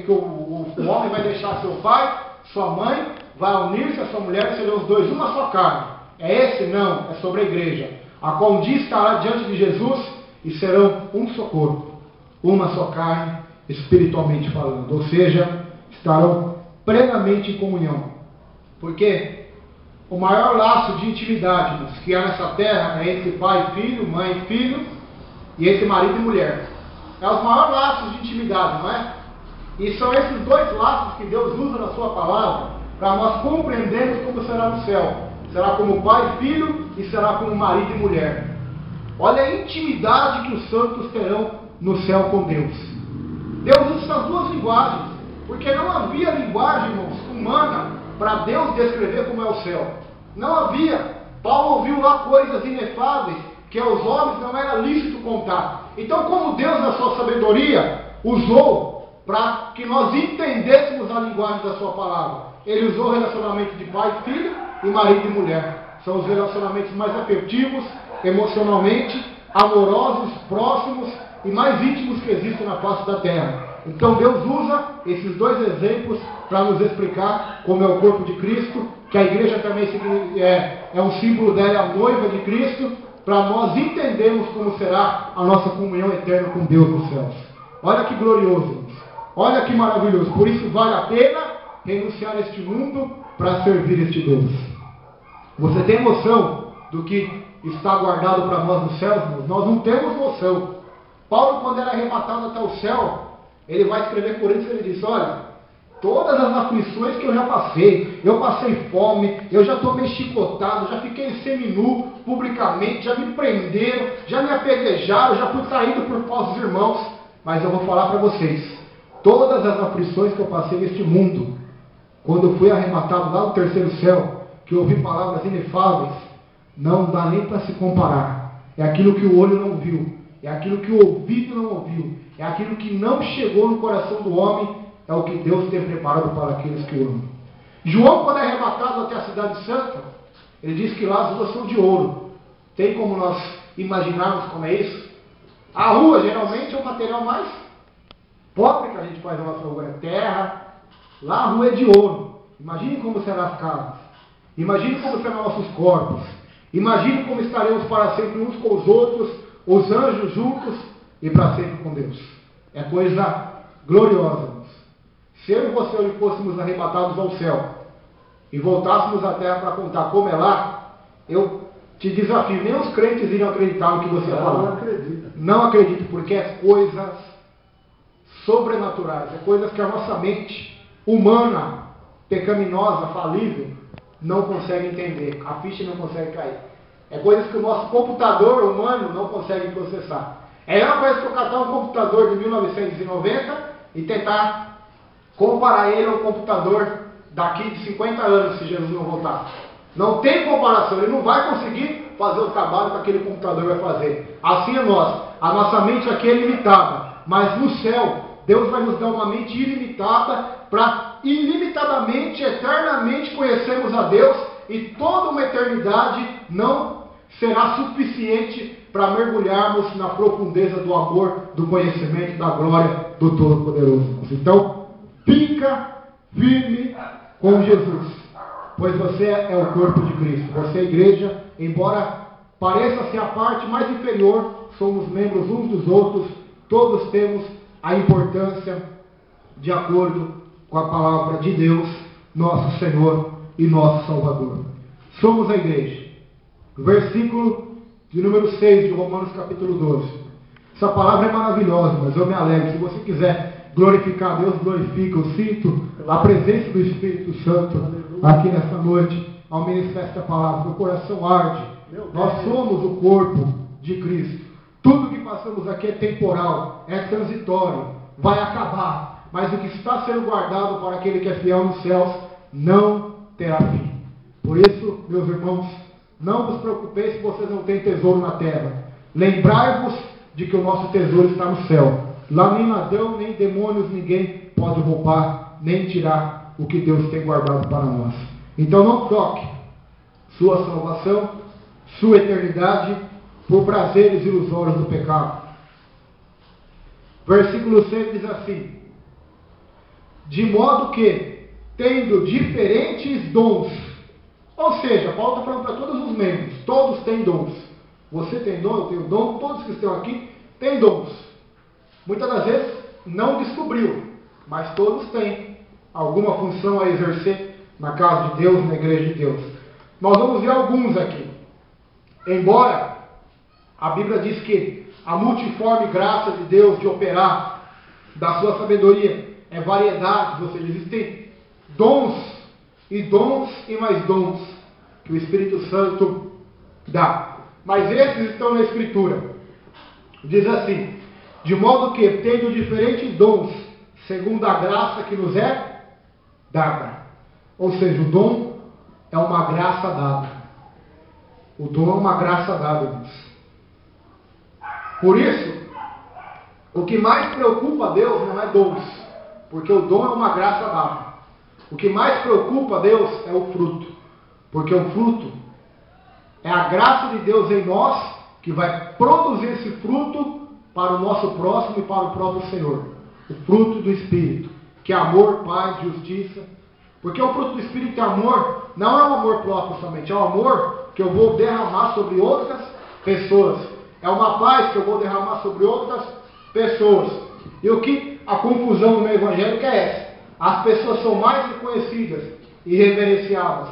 que o homem vai deixar seu pai, sua mãe, vai unir-se a sua mulher, e serão os dois uma só carne. É esse? Não, é sobre a igreja, a qual um dia estará diante de Jesus e serão um só corpo, uma só carne, espiritualmente falando. Ou seja, estarão plenamente em comunhão. Porque o maior laço de intimidade que há nessa terra é entre pai e filho, mãe e filho, e entre marido e mulher. É os maiores laços de intimidade, não é? E são esses dois laços que Deus usa na sua palavra para nós compreendermos como será no céu. Será como pai e filho e será como marido e mulher. Olha a intimidade que os santos terão no céu com Deus. Deus usa essas duas linguagens, porque não havia linguagem, irmãos, humana para Deus descrever como é o céu. Não havia. Paulo ouviu lá coisas inefáveis que aos homens não era lícito contar. Então, como Deus, na sua sabedoria, usou para que nós entendêssemos a linguagem da sua palavra. Ele usou o relacionamento de pai e filho e marido e mulher. São os relacionamentos mais afetivos, emocionalmente, amorosos, próximos e mais íntimos que existem na face da terra. Então Deus usa esses dois exemplos para nos explicar como é o corpo de Cristo, que a igreja também é um símbolo dela, a noiva de Cristo, para nós entendermos como será a nossa comunhão eterna com Deus nos céus. Olha que glorioso, olha que maravilhoso. Por isso vale a pena renunciar a este mundo para servir este Deus. Você tem noção do que está guardado para nós nos céus? Nós não temos noção. Paulo, quando era arrebatado até o céu, ele vai escrever por isso, ele diz: olha, todas as aflições que eu já passei, eu passei fome, eu já tomei chicotado, já fiquei seminu publicamente, já me prenderam, já me apedrejaram, já fui traído por falsos irmãos, mas eu vou falar para vocês, todas as aflições que eu passei neste mundo, quando eu fui arrebatado lá no terceiro céu, que eu ouvi palavras inefáveis, não dá nem para se comparar. É aquilo que o olho não viu, é aquilo que o ouvido não ouviu, é aquilo que não chegou no coração do homem, é o que Deus tem preparado para aqueles que o amam. João, quando é arrebatado até a cidade santa, ele diz que lá as ruas são de ouro. Tem como nós imaginarmos como é isso? A rua geralmente é o material mais pobre que a gente faz na nossa rua, é terra. Lá a rua é de ouro. Imagine como serão as casas. Imagine como serão nossos corpos. Imagine como estaremos para sempre uns com os outros, os anjos juntos e para sempre com Deus. É coisa gloriosa, irmãos. Se eu e você hoje fôssemos arrebatados ao céu e voltássemos à terra para contar como é lá, eu te desafio, nem os crentes iriam acreditar no que você falar. Não acredito. Não acredito, porque é coisas sobrenaturais, é coisas que a nossa mente humana, pecaminosa, falível, não consegue entender. A ficha não consegue cair. É coisas que o nosso computador humano não consegue processar. É a mesma coisa que eu catar um computador de 1990 e tentar comparar ele ao computador daqui de 50 anos, se Jesus não voltar. Não tem comparação, ele não vai conseguir fazer o trabalho que aquele computador vai fazer. Assim é nós. A nossa mente aqui é limitada, mas no céu, Deus vai nos dar uma mente ilimitada para ilimitadamente, eternamente conhecermos a Deus, e toda uma eternidade não será suficiente para mergulharmos na profundeza do amor, do conhecimento, da glória do Todo-Poderoso. Então, fica firme com Jesus, pois você é o corpo de Cristo. Você é a igreja, embora pareça ser a parte mais inferior, somos membros uns dos outros, todos temos a importância de acordo com a palavra de Deus, nosso Senhor e nosso Salvador. Somos a igreja. Versículo de número 6 de Romanos capítulo 12. Essa palavra é maravilhosa, mas eu me alegro. Se você quiser glorificar a Deus, glorifica. Eu sinto a presença do Espírito Santo aqui nessa noite, ao ministrar esta palavra. Meu coração arde. Nós somos o corpo de Cristo. Tudo que passamos aqui é temporal, é transitório, vai acabar. Mas o que está sendo guardado para aquele que é fiel nos céus não terá fim. Por isso, meus irmãos, não vos preocupeis se vocês não têm tesouro na terra. Lembrai-vos de que o nosso tesouro está no céu. Lá nem ladrão, nem demônios, ninguém pode roubar, nem tirar o que Deus tem guardado para nós. Então não troque sua salvação, sua eternidade, por prazeres ilusórios do pecado. Versículo 6 diz assim: de modo que, tendo diferentes dons, ou seja, Paulo está falando para todos os membros, todos têm dons. Você tem dom, eu tenho dom, todos que estão aqui têm dons. Muitas das vezes não descobriu, mas todos têm alguma função a exercer na casa de Deus, na igreja de Deus. Nós vamos ver alguns aqui. Embora a Bíblia diz que a multiforme graça de Deus de operar da sua sabedoria é variedade, ou seja, existem dons e mais dons que o Espírito Santo dá. Mas esses estão na Escritura. Diz assim: de modo que, tendo diferentes dons, segundo a graça que nos é dada. Ou seja, o dom é uma graça dada. O dom é uma graça dada, irmãos. Por isso, o que mais preocupa a Deus não é dons, porque o dom é uma graça dada. O que mais preocupa a Deus é o fruto, porque o fruto é a graça de Deus em nós que vai produzir esse fruto para o nosso próximo e para o próprio Senhor. O fruto do Espírito, que é amor, paz, justiça. Porque o fruto do Espírito é amor, não é um amor próprio somente, é um amor que eu vou derramar sobre outras pessoas. É uma paz que eu vou derramar sobre outras pessoas. E o que a confusão no meio evangélico é essa? As pessoas são mais reconhecidas e reverenciadas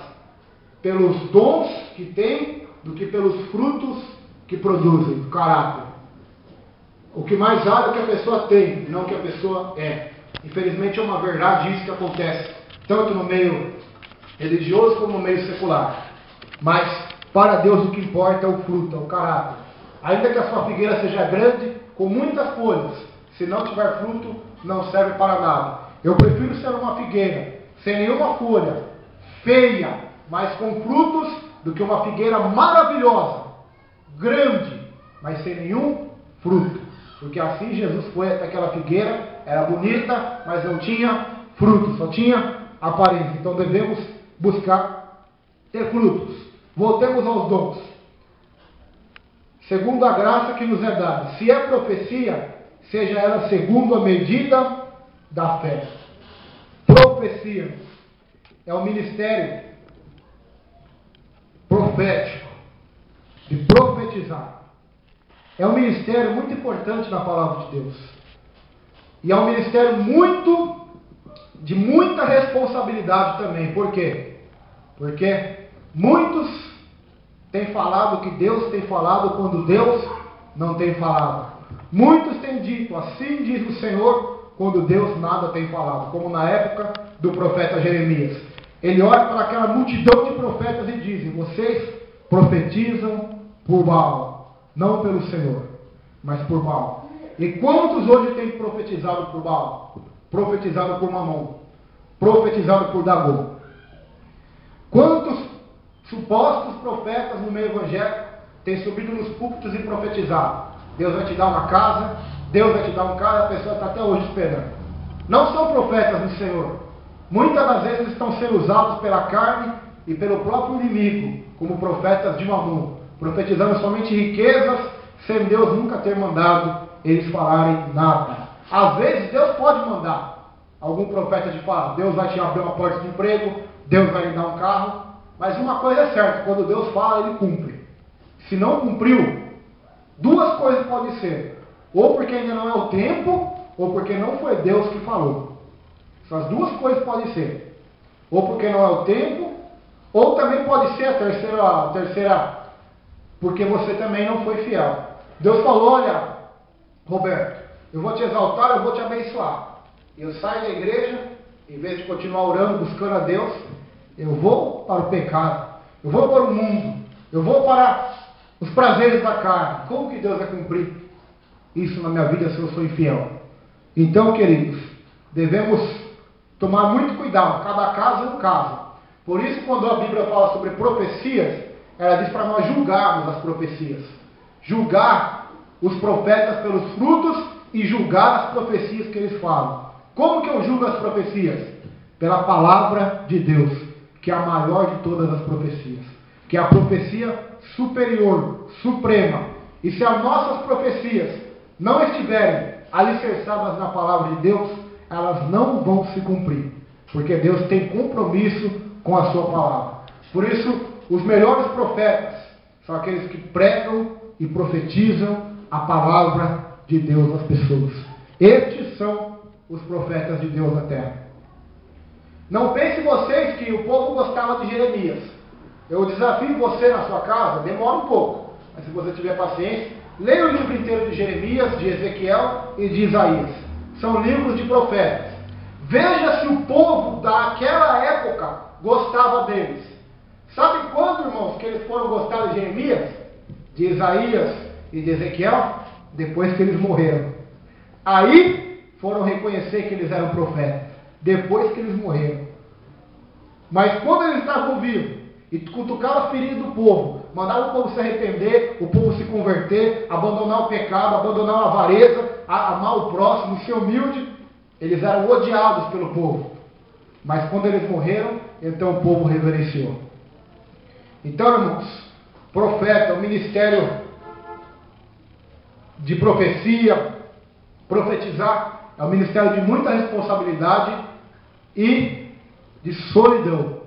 pelos dons que têm do que pelos frutos que produzem, do caráter. O que mais vale é o que a pessoa tem, não o que a pessoa é. Infelizmente é uma verdade isso que acontece, tanto no meio religioso como no meio secular. Mas para Deus o que importa é o fruto, é o caráter. Ainda que a sua figueira seja grande, com muitas folhas, se não tiver fruto, não serve para nada. Eu prefiro ser uma figueira sem nenhuma folha, feia, mas com frutos, do que uma figueira maravilhosa, grande, mas sem nenhum fruto. Porque assim Jesus foi até aquela figueira, era bonita, mas não tinha fruto, só tinha aparência. Então devemos buscar ter frutos. Voltemos aos dons. Segundo a graça que nos é dada. Se é profecia, seja ela segundo a medida da fé. Profecia é o ministério profético, de profetizar. É um ministério muito importante na palavra de Deus. E é um ministério de muita responsabilidade também. Por quê? Porque muitos têm falado que Deus tem falado quando Deus não tem falado. Muitos têm dito, assim diz o Senhor, quando Deus nada tem falado. Como na época do profeta Jeremias. Ele olha para aquela multidão de profetas e diz: vocês profetizam por Baal, não pelo Senhor, mas por Baal. E quantos hoje têm profetizado por Baal? Profetizado por Mamon? Profetizado por Dagom? Quantos supostos profetas no meio evangélico têm subido nos púlpitos e profetizado? Deus vai te dar uma casa, Deus vai te dar um carro, a pessoa está até hoje esperando. Não são profetas do Senhor. Muitas das vezes estão sendo usados pela carne e pelo próprio inimigo, como profetas de Mamon, profetizando somente riquezas, sem Deus nunca ter mandado eles falarem nada. Às vezes Deus pode mandar algum profeta de falar: Deus vai te abrir uma porta de emprego, Deus vai lhe dar um carro. Mas uma coisa é certa: quando Deus fala, Ele cumpre. Se não cumpriu, duas coisas podem ser: ou porque ainda não é o tempo, ou porque não foi Deus que falou. Essas duas coisas podem ser: ou porque não é o tempo, ou também pode ser a terceira, porque você também não foi fiel. Deus falou: olha, Roberto, eu vou te exaltar, eu vou te abençoar. Eu saio da igreja, em vez de continuar orando, buscando a Deus, eu vou para o pecado, eu vou para o mundo, eu vou para os prazeres da carne. Como que Deus vai cumprir isso na minha vida se eu sou infiel? Então, queridos, devemos tomar muito cuidado. Cada caso é um caso. Por isso, quando a Bíblia fala sobre profecias, ela diz para nós julgarmos as profecias. Julgar os profetas pelos frutos e julgar as profecias que eles falam. Como que eu julgo as profecias? Pela palavra de Deus, que é a maior de todas as profecias, que é a profecia superior, suprema. E se as nossas profecias não estiverem alicerçadas na palavra de Deus, elas não vão se cumprir, porque Deus tem compromisso com a sua palavra. Por isso, os melhores profetas são aqueles que pregam e profetizam a palavra de Deus às pessoas. Estes são os profetas de Deus na terra. Não pense vocês que o povo gostava de Jeremias. Eu desafio você na sua casa, demora um pouco, mas se você tiver paciência, leia o livro inteiro de Jeremias, de Ezequiel e de Isaías. São livros de profetas. Veja se o povo daquela época gostava deles. Sabe quando, irmãos, que eles foram gostar de Jeremias, de Isaías e de Ezequiel? Depois que eles morreram. Aí foram reconhecer que eles eram profetas. Depois que eles morreram. Mas quando eles estavam vivos e cutucavam a ferida do povo, mandavam o povo se arrepender, o povo se converter, abandonar o pecado, abandonar a avareza, amar o próximo, ser humilde, eles eram odiados pelo povo. Mas quando eles morreram, então o povo reverenciou. Então, irmãos, profeta, o ministério de profecia, profetizar, é um ministério de muita responsabilidade e de solidão.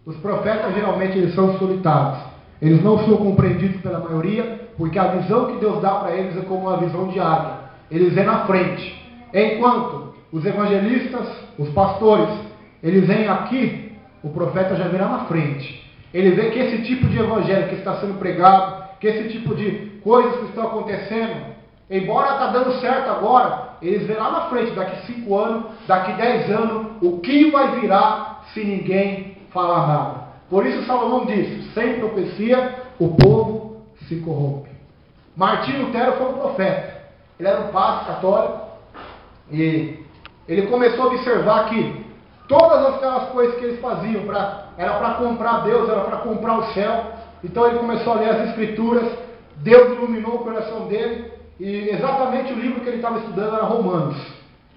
Os profetas geralmente eles são solitários. Eles não são compreendidos pela maioria, porque a visão que Deus dá para eles é como uma visão de águia. Eles vêm na frente. Enquanto os evangelistas, os pastores, eles vêm aqui, o profeta já virá na frente. Ele vê que esse tipo de evangelho que está sendo pregado, que esse tipo de coisas que estão acontecendo, embora está dando certo agora, eles verão lá na frente, daqui 5 anos, daqui 10 anos, o que vai virar se ninguém falar nada. Por isso Salomão disse: sem profecia o povo se corrompe. Martinho Lutero foi um profeta. Ele era um padre católico e ele começou a observar que todas aquelas coisas que eles faziam era para comprar Deus, era para comprar o céu. Então ele começou a ler as Escrituras, Deus iluminou o coração dele, e exatamente o livro que ele estava estudando era Romanos.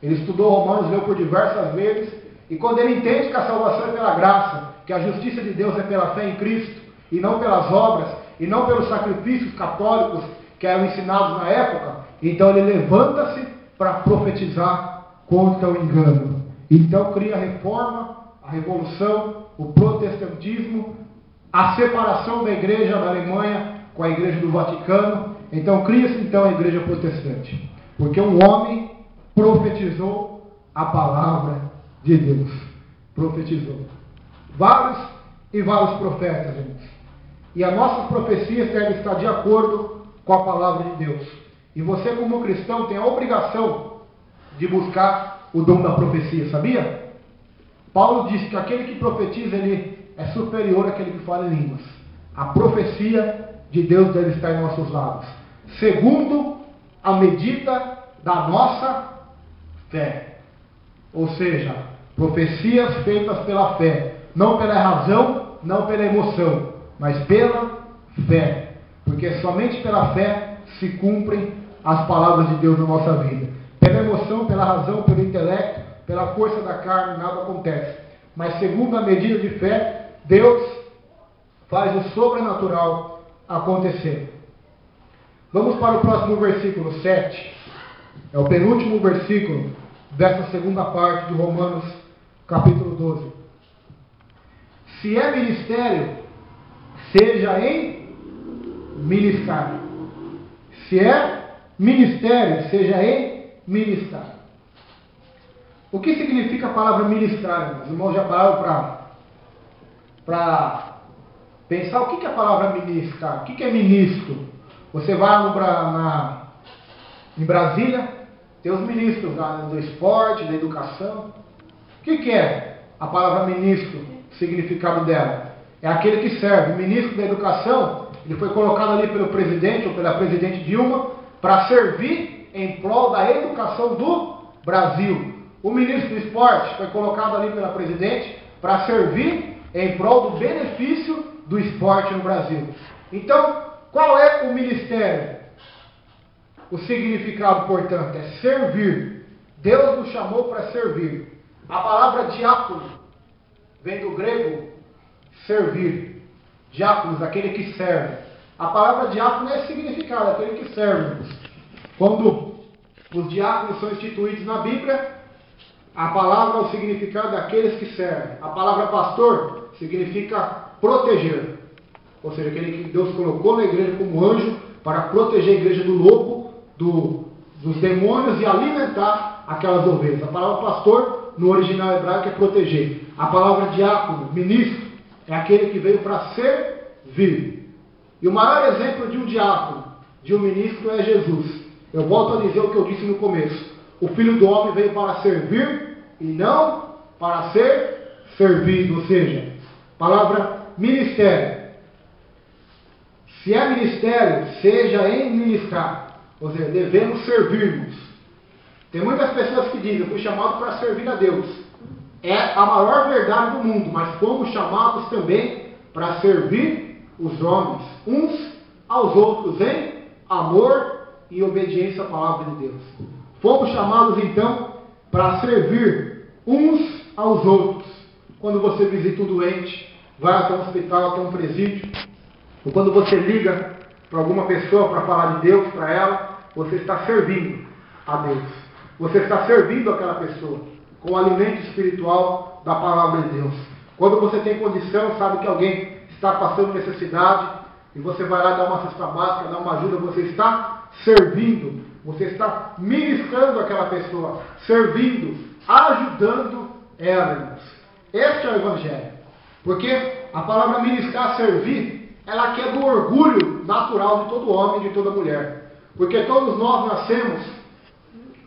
Ele estudou Romanos, leu por diversas vezes, e quando ele entende que a salvação é pela graça, que a justiça de Deus é pela fé em Cristo, e não pelas obras, e não pelos sacrifícios católicos que eram ensinados na época, então ele levanta-se para profetizar contra o engano. Então cria a reforma, a revolução, o protestantismo, a separação da igreja da Alemanha com a igreja do Vaticano. Então cria-se então a igreja protestante, porque um homem profetizou a palavra de Deus. Profetizou. Vários e vários profetas, gente. E as nossas profecias devem estar de acordo com a palavra de Deus. E você, como cristão, tem a obrigação de buscar o dom da profecia, sabia? Paulo disse que aquele que profetiza, ele é superior àquele que fala em línguas. A profecia de Deus deve estar em nossos lábios, segundo a medida da nossa fé. Ou seja, profecias feitas pela fé, não pela razão, não pela emoção, mas pela fé. Porque somente pela fé se cumprem as palavras de Deus na nossa vida. Pela emoção, pela razão, pelo intelecto, pela força da carne, nada acontece. Mas segundo a medida de fé, Deus faz o sobrenatural acontecer. Vamos para o próximo versículo 7. É o penúltimo versículo dessa segunda parte de Romanos, capítulo 12. Se é ministério, seja em ministrar. Se é ministério, seja em ministrar. O que significa a palavra ministrar? Os irmãos já pararam para pensar o que é a palavra ministrar? O que é ministro? Você vai em Brasília, tem os ministros do esporte, da educação. O que é a palavra ministro? O significado dela? É aquele que serve. O ministro da educação, ele foi colocado ali pelo presidente ou pela presidente Dilma para servir em prol da educação do Brasil. O ministro do esporte foi colocado ali pela presidente para servir em prol do benefício do esporte no Brasil. Então, qual é o ministério? O significado, portanto, é servir. Deus nos chamou para servir. A palavra diácono vem do grego servir. Diáconos, aquele que serve. A palavra diácono é significado, aquele que serve. Quando os diáconos são instituídos na Bíblia, a palavra, o significado é aqueles que servem. A palavra pastor significa proteger. Ou seja, aquele que Deus colocou na igreja como anjo para proteger a igreja do lobo, dos demônios e alimentar aquelas ovelhas. A palavra pastor, no original hebraico, é proteger. A palavra diácono, ministro, é aquele que veio para servir. E o maior exemplo de um diácono, de um ministro, é Jesus. Eu volto a dizer o que eu disse no começo. O Filho do Homem veio para servir e não para ser servido. Ou seja, palavra ministério. Se é ministério, seja em ministrar. Ou seja, devemos servirmos. Tem muitas pessoas que dizem, eu fui chamado para servir a Deus. É a maior verdade do mundo, mas fomos chamados também para servir os homens, uns aos outros, em amor e obediência à palavra de Deus. Fomos chamados então para servir uns aos outros. Quando você visita um doente, vai até um hospital, até um presídio, ou quando você liga para alguma pessoa para falar de Deus para ela, você está servindo a Deus. Você está servindo aquela pessoa com o alimento espiritual da palavra de Deus. Quando você tem condição, sabe que alguém está passando necessidade, e você vai lá dar uma cesta básica, dar uma ajuda, você está servindo, você está ministrando aquela pessoa, servindo, ajudando ela, irmãos. Este é o Evangelho. Porque a palavra ministrar, servir, ela quebra o orgulho natural de todo homem e de toda mulher. Porque todos nós nascemos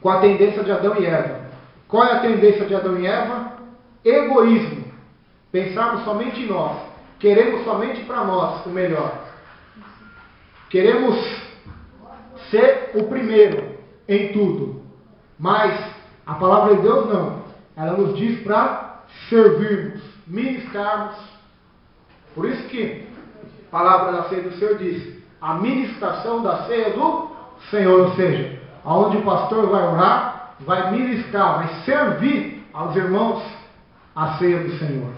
com a tendência de Adão e Eva. Qual é a tendência de Adão e Eva? Egoísmo. Pensarmos somente em nós. Queremos somente para nós o melhor. Queremos ser o primeiro em tudo. Mas a palavra de Deus não. Ela nos diz para servirmos, ministrarmos. Por isso que a palavra da ceia do Senhor diz, a ministração da ceia do Senhor, ou seja, aonde o pastor vai orar, vai ministrar, vai servir aos irmãos a ceia do Senhor.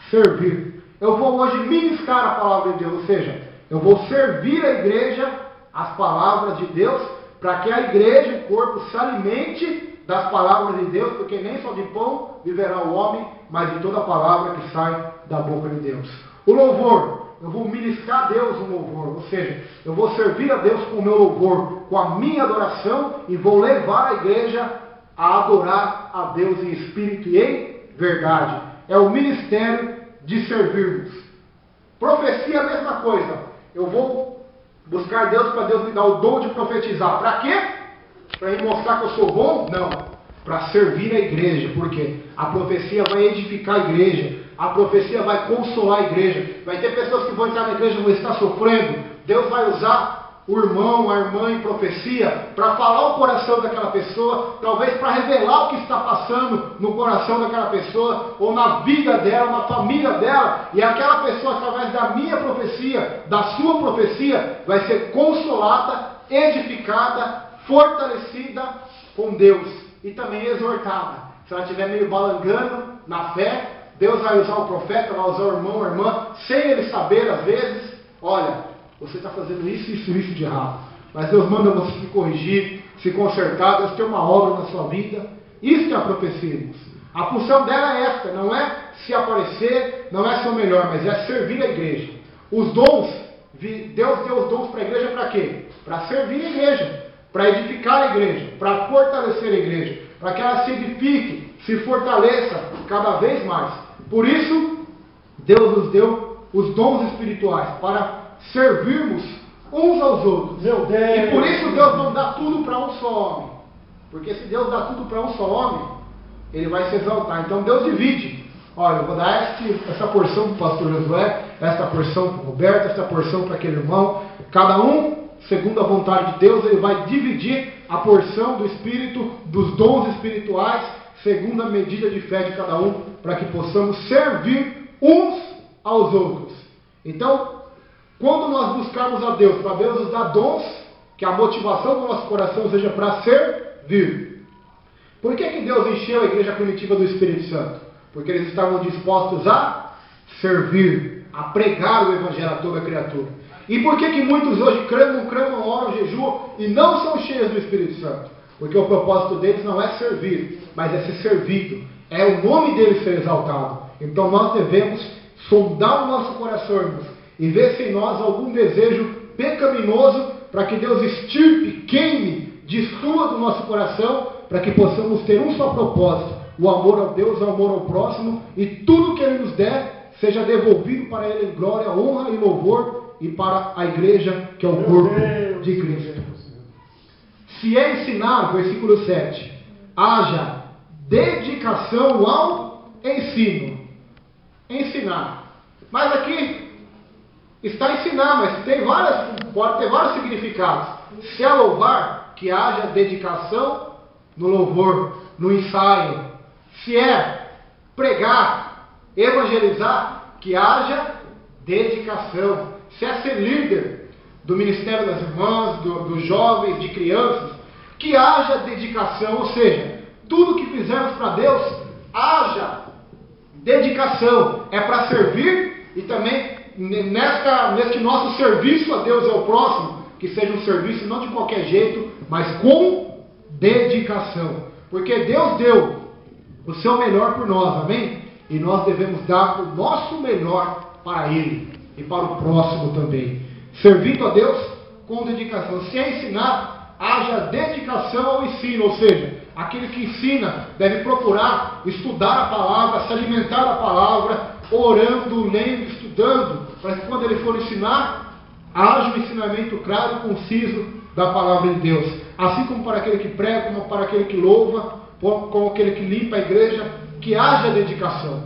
Servir. Eu vou hoje ministrar a palavra de Deus, ou seja, eu vou servir a igreja as palavras de Deus, para que a igreja, o corpo, se alimente das palavras de Deus, porque nem só de pão viverá o homem, mas de toda a palavra que sai da boca de Deus. O louvor, eu vou ministrar a Deus um louvor, ou seja, eu vou servir a Deus com o meu louvor, com a minha adoração, e vou levar a igreja a adorar a Deus em espírito e em verdade. É o ministério de servirmos. Profecia é a mesma coisa. Eu vou buscar Deus para Deus me dar o dom de profetizar. Para quê? Para me mostrar que eu sou bom? Não. Para servir a igreja. Por quê? A profecia vai edificar a igreja. A profecia vai consolar a igreja. Vai ter pessoas que vão entrar na igreja e vão estar sofrendo. Deus vai usar o irmão, a irmã em profecia para falar o coração daquela pessoa, talvez para revelar o que está passando no coração daquela pessoa, ou na vida dela, na família dela, e aquela pessoa, através da minha profecia, da sua profecia, vai ser consolada, edificada, fortalecida com Deus, e também exortada. Se ela estiver meio balangando na fé, Deus vai usar o profeta, vai usar o irmão, a irmã, sem ele saber às vezes, olha, você está fazendo isso, isso, isso de errado. Mas Deus manda você se corrigir, se consertar, Deus tem uma obra na sua vida. Isso é a profecia, irmãos. A função dela é esta, não é se aparecer, não é ser o melhor, mas é servir a igreja. Os dons, Deus deu os dons para a igreja para quê? Para servir a igreja, para edificar a igreja, para fortalecer a igreja, para que ela se edifique, se fortaleça cada vez mais. Por isso, Deus nos deu os dons espirituais para servirmos uns aos outros. Meu Deus. E por isso Deus não dá tudo para um só homem. Porque se Deus dá tudo para um só homem, ele vai se exaltar. Então Deus divide. Olha, eu vou dar essa porção para o pastor Josué, essa porção para o Roberto, essa porção para aquele irmão. Cada um, segundo a vontade de Deus, ele vai dividir a porção do Espírito, dos dons espirituais, segundo a medida de fé de cada um, para que possamos servir uns aos outros. Então, quando nós buscarmos a Deus, para Deus nos dar dons, que a motivação do nosso coração seja para servir. Por que Deus encheu a igreja primitiva do Espírito Santo? Porque eles estavam dispostos a servir, a pregar o Evangelho a toda criatura. E por que muitos hoje clamam, oram, jejuam e não são cheios do Espírito Santo? Porque o propósito deles não é servir, mas é ser servido. É o nome deles ser exaltado. Então nós devemos sondar o nosso coração, irmãos, e ver se em nós algum desejo pecaminoso, para que Deus extirpe, queime, destrua do nosso coração, para que possamos ter um só propósito, o amor a Deus, o amor ao próximo, e tudo que Ele nos der, seja devolvido para Ele em glória, honra e louvor, e para a igreja, que é o corpo de Cristo. Se é ensinar, versículo 7, haja dedicação ao ensino. Ensinar. Mas aqui está ensinar, mas pode ter vários significados. Se é louvar, que haja dedicação no louvor, no ensaio. Se é pregar, evangelizar, que haja dedicação. Se é ser líder do ministério das irmãs, dos jovens, de crianças, que haja dedicação, ou seja, tudo que fizermos para Deus, haja dedicação. É para servir e também neste nosso serviço a Deus ao próximo, que seja um serviço não de qualquer jeito, mas com dedicação. Porque Deus deu o seu melhor por nós, amém? E nós devemos dar o nosso melhor para Ele e para o próximo também. Servindo a Deus com dedicação. Se é ensinar, haja dedicação ao ensino, ou seja, aquele que ensina deve procurar estudar a palavra, se alimentar da palavra, orando, lendo, estudando, para que quando ele for ensinar, haja um ensinamento claro e conciso da palavra de Deus. Assim como para aquele que prega, como para aquele que louva, como aquele que limpa a igreja, que haja dedicação.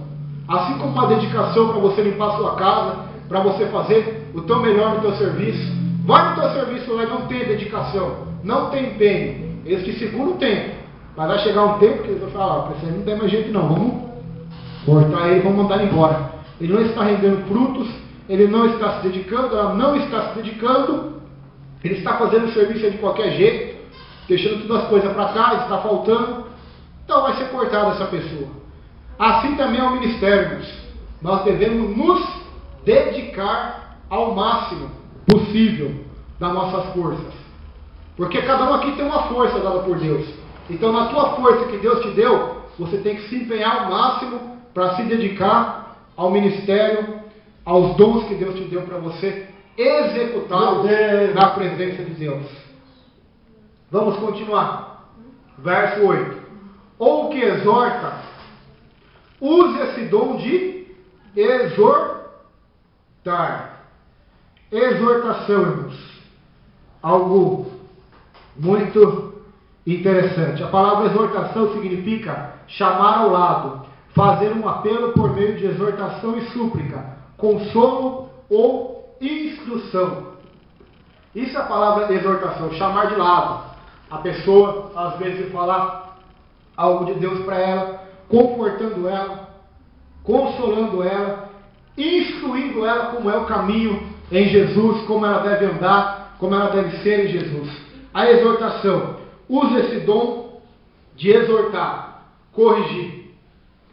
Assim como uma dedicação para você limpar a sua casa, para você fazer o teu melhor no teu serviço. Vai no teu serviço lá e não tem dedicação, não tem empenho. Eles te seguram o tempo, mas vai chegar um tempo que eles vão falar, para você não tem mais jeito não, vamos cortar ele, vamos mandar ele embora. Ele não está rendendo frutos, ele não está se dedicando, ela não está se dedicando, ele está fazendo o serviço de qualquer jeito, deixando todas as coisas para trás, está faltando, então vai ser cortada essa pessoa. Assim também é o ministério. Nós devemos nos dedicar ao máximo possível das nossas forças. Porque cada um aqui tem uma força dada por Deus. Então na tua força que Deus te deu, você tem que se empenhar ao máximo para se dedicar ao ministério, aos dons que Deus te deu para você executá-los na presença de Deus. Vamos continuar. Verso 8. Ou que exorta, use esse dom de exortar. Exortação, irmãos. Algo muito interessante. A palavra exortação significa chamar ao lado, fazer um apelo por meio de exortação e súplica, consolo ou instrução. Isso é a palavra exortação, chamar de lado. A pessoa, às vezes, falar algo de Deus para ela, confortando ela, consolando ela, instruindo ela como é o caminho em Jesus, como ela deve andar, como ela deve ser em Jesus. A exortação. Use esse dom de exortar, corrigir.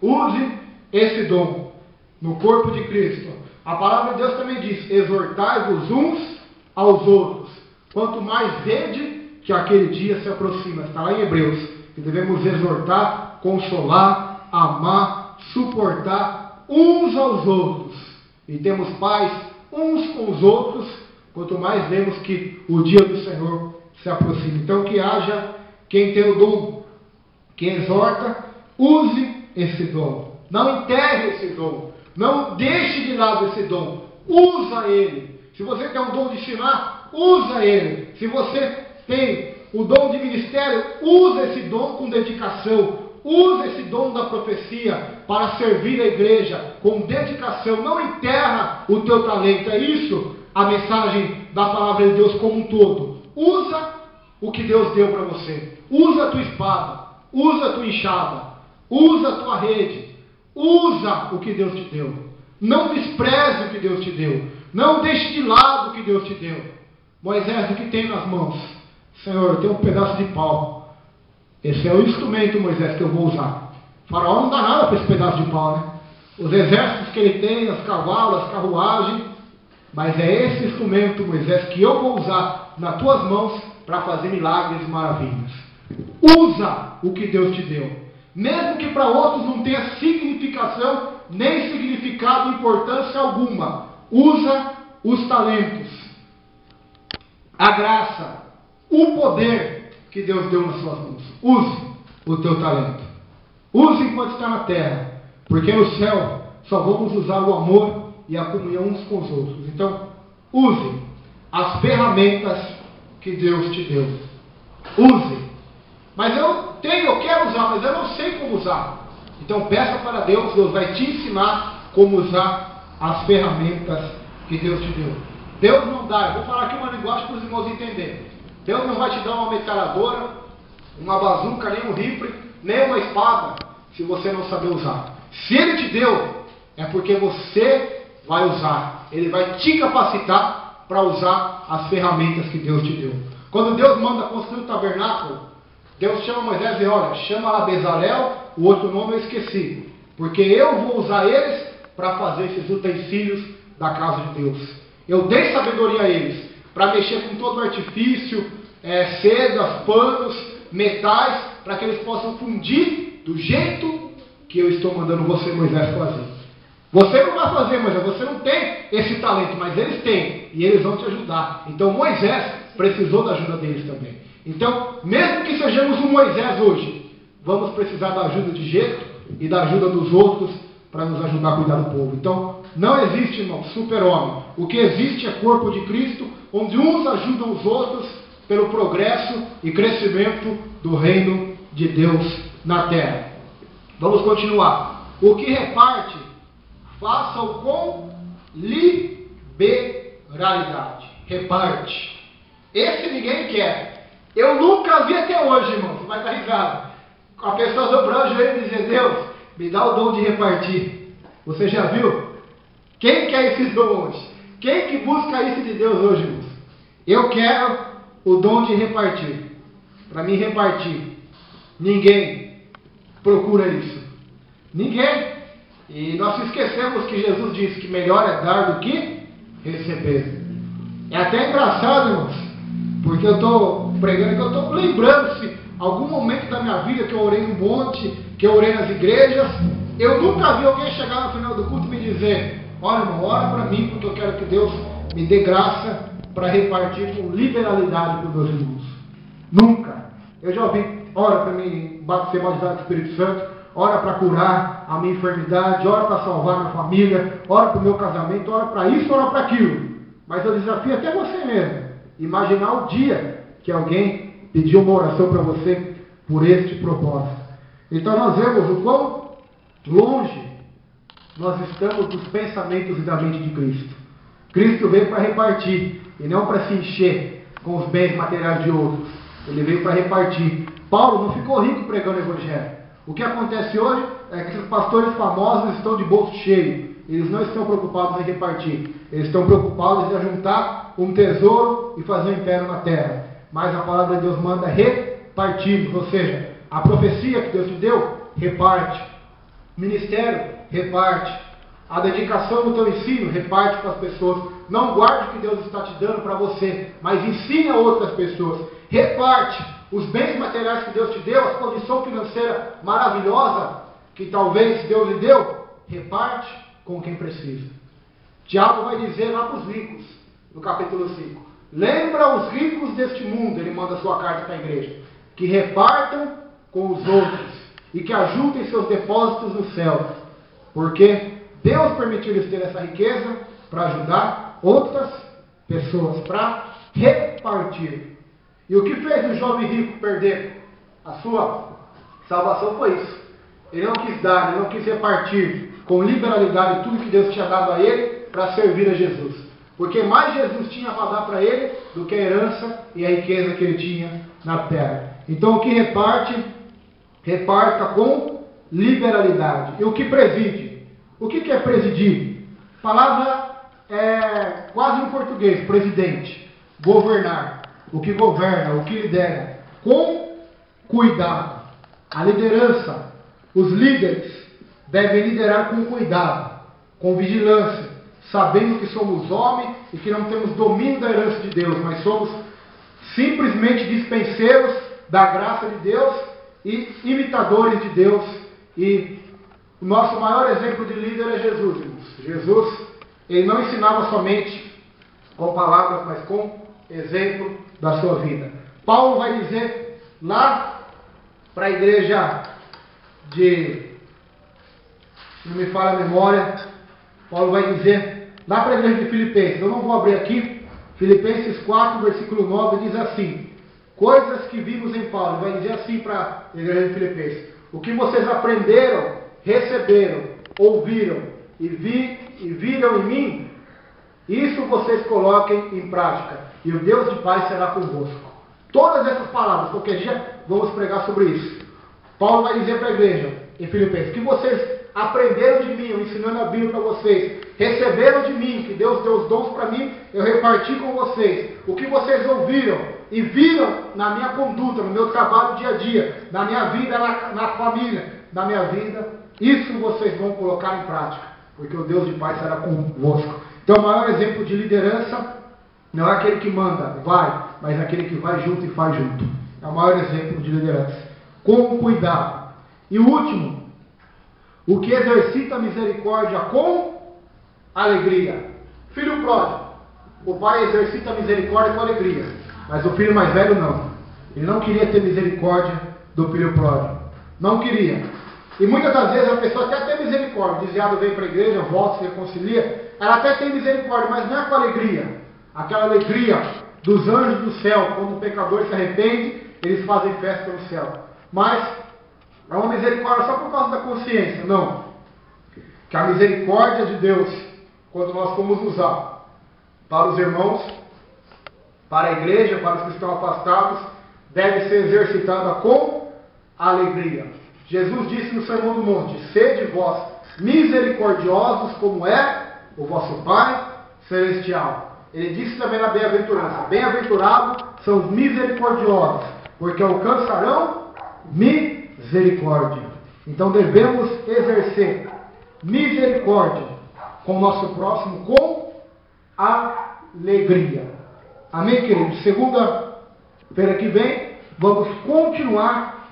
Use esse dom no corpo de Cristo. A palavra de Deus também diz: exortai-vos uns aos outros, quanto mais vede que aquele dia se aproxima. Está lá em Hebreus, que devemos exortar, consolar, amar, suportar uns aos outros. E temos paz uns com os outros, quanto mais vemos que o dia do Senhor se aproxima. Então que haja quem tem o dom, que exorta, use esse dom. Não enterre esse dom. Não deixe de lado esse dom. Usa ele. Se você tem um dom de ensinar, usa ele. Se você tem o dom de ministério, usa esse dom com dedicação. Usa esse dom da profecia para servir a igreja com dedicação. Não enterra o teu talento. É isso a mensagem da palavra de Deus como um todo. Usa o que Deus deu para você. Usa a tua espada. Usa a tua enxada. Usa a tua rede. Usa o que Deus te deu. Não despreze o que Deus te deu. Não deixe de lado o que Deus te deu. Moisés, o que tem nas mãos? Senhor, eu tenho um pedaço de pau. Esse é o instrumento, Moisés, que eu vou usar. O faraó não dá nada para esse pedaço de pau, né? Os exércitos que ele tem, os cavalos, as carruagens. Mas é esse instrumento, Moisés, que eu vou usar nas tuas mãos para fazer milagres e maravilhas. Usa o que Deus te deu. Mesmo que para outros não tenha significação, nem significado, importância alguma. Usa os talentos, a graça, o poder que Deus deu nas suas mãos. Use o teu talento. Use enquanto está na terra. Porque no céu só vamos usar o amor e a comunhão uns com os outros. Então, use as ferramentas que Deus te deu. Use. Mas eu quero usar, mas eu não sei como usar. Então peça para Deus, Deus vai te ensinar como usar as ferramentas que Deus te deu. Deus não dá, eu vou falar aqui uma linguagem para os irmãos entenderem. Deus não vai te dar uma metralhadora, uma bazuca, nem um rifle, nem uma espada, se você não saber usar. Se Ele te deu, é porque você vai usar. Ele vai te capacitar para usar as ferramentas que Deus te deu. Quando Deus manda construir o tabernáculo, Deus chama Moisés e diz: olha, chama lá Bezalel, o outro nome eu esqueci, porque eu vou usar eles para fazer esses utensílios da casa de Deus. Eu dei sabedoria a eles para mexer com todo o artifício, sedas, panos, metais, para que eles possam fundir do jeito que eu estou mandando você, Moisés, fazer. Você não vai fazer, Moisés, você não tem esse talento, mas eles têm, e eles vão te ajudar. Então Moisés precisou da ajuda deles também. Então, mesmo que sejamos um Moisés hoje, vamos precisar da ajuda de Jetro e da ajuda dos outros para nos ajudar a cuidar do povo. Então, não existe, irmão, super-homem. O que existe é corpo de Cristo, onde uns ajudam os outros pelo progresso e crescimento do reino de Deus na terra. Vamos continuar. O que reparte, faça-o com liberalidade. Reparte. Esse ninguém quer. Eu nunca vi até hoje, irmão. Você vai dar risada. A pessoa dobrando o joelho e dizer: Deus, me dá o dom de repartir. Você já viu? Quem quer esses dons hoje? Quem que busca isso de Deus hoje, irmãos? Eu quero o dom de repartir. Para mim repartir. Ninguém procura isso. Ninguém. E nós esquecemos que Jesus disse que melhor é dar do que receber. É até engraçado, irmãos, porque eu estou pregando, que eu estou lembrando se algum momento da minha vida que eu orei no monte, que eu orei nas igrejas, eu nunca vi alguém chegar no final do culto e me dizer: olha, irmão, ora para mim, porque eu quero que Deus me dê graça para repartir com liberalidade para os meus irmãos. Nunca. Eu já ouvi: ora para mim ser batizado do Espírito Santo, ora para curar a minha enfermidade, ora para salvar a minha família, ora para o meu casamento, ora para isso, ora para aquilo. Mas eu desafio até você mesmo, imaginar o dia que alguém pediu uma oração para você por este propósito. Então nós vemos o quão longe nós estamos dos pensamentos e da mente de Cristo. Cristo veio para repartir e não para se encher com os bens materiais de outros. Ele veio para repartir. Paulo não ficou rico pregando o Evangelho. O que acontece hoje é que esses pastores famosos estão de bolso cheio. Eles não estão preocupados em repartir. Eles estão preocupados em ajuntar um tesouro e fazer um império na terra. Mas a palavra de Deus manda repartir. Ou seja, a profecia que Deus te deu, reparte. O ministério, reparte. A dedicação no teu ensino, reparte para as pessoas. Não guarde o que Deus está te dando para você, mas ensine a outras pessoas. Reparte os bens materiais que Deus te deu, a condição financeira maravilhosa que talvez Deus lhe deu. Reparte com quem precisa. Tiago vai dizer lá para os ricos, no capítulo 5. Lembra os ricos deste mundo, ele manda a sua carta para a igreja, que repartam com os outros e que ajuntem seus depósitos no céu. Porque Deus permitiu eles terem essa riqueza para ajudar outras pessoas, para repartir. E o que fez o jovem rico perder a sua salvação foi isso. Ele não quis dar, ele não quis repartir com liberalidade tudo que Deus tinha dado a ele para servir a Jesus. Porque mais Jesus tinha para dar para ele do que a herança e a riqueza que ele tinha na terra. Então o que reparte, reparta com liberalidade. E o que preside? O que é presidir? A palavra é quase em português, presidente. Governar. O que governa, o que lidera. Com cuidado. A liderança, os líderes devem liderar com cuidado, com vigilância, sabendo que somos homens e que não temos domínio da herança de Deus, mas somos simplesmente dispenseiros da graça de Deus e imitadores de Deus. E o nosso maior exemplo de líder é Jesus, irmãos. Jesus, ele não ensinava somente com palavras, mas com exemplo da sua vida. Paulo vai dizer lá para a igreja de, se não me falha a memória, Paulo vai dizer lá para a igreja de Filipenses, eu não vou abrir aqui, Filipenses 4, versículo 9, diz assim: coisas que vimos em Paulo, vai dizer assim para a igreja de Filipenses: o que vocês aprenderam, receberam, ouviram e viram em mim, isso vocês coloquem em prática, e o Deus de paz será convosco. Todas essas palavras, qualquer dia vamos pregar sobre isso. Paulo vai dizer para a igreja em Filipenses: que vocês aprenderam de mim, eu ensinando a Bíblia para vocês, receberam de mim, que Deus deu os dons para mim, eu reparti com vocês, o que vocês ouviram e viram na minha conduta, no meu trabalho dia a dia, na minha vida, na família, na minha vida, isso vocês vão colocar em prática, porque o Deus de paz será convosco. Então o maior exemplo de liderança não é aquele que manda, vai, mas aquele que vai junto e faz junto. É o maior exemplo de liderança. Com cuidado. E o último, o que exercita a misericórdia com alegria. Filho pródigo. O pai exercita a misericórdia com alegria, mas o filho mais velho não. Ele não queria ter misericórdia do filho pródigo. Não queria. E muitas das vezes a pessoa até tem misericórdia. O desviado vem para a igreja, volta, se reconcilia. Ela até tem misericórdia, mas não é com alegria. Aquela alegria dos anjos do céu, quando o pecador se arrepende, eles fazem festa no céu. Mas é uma misericórdia só por causa da consciência. Não. Que a misericórdia de Deus, quando nós formos usar para os irmãos, para a igreja, para os que estão afastados, deve ser exercitada com alegria. Jesus disse no Sermão do Monte: sede vós misericordiosos como é o vosso Pai celestial. Ele disse também na bem-aventurança: bem-aventurados são os misericordiosos, porque alcançarão misericórdia. Então devemos exercer misericórdia com o nosso próximo com alegria. Amém, queridos? Segunda-feira que vem, vamos continuar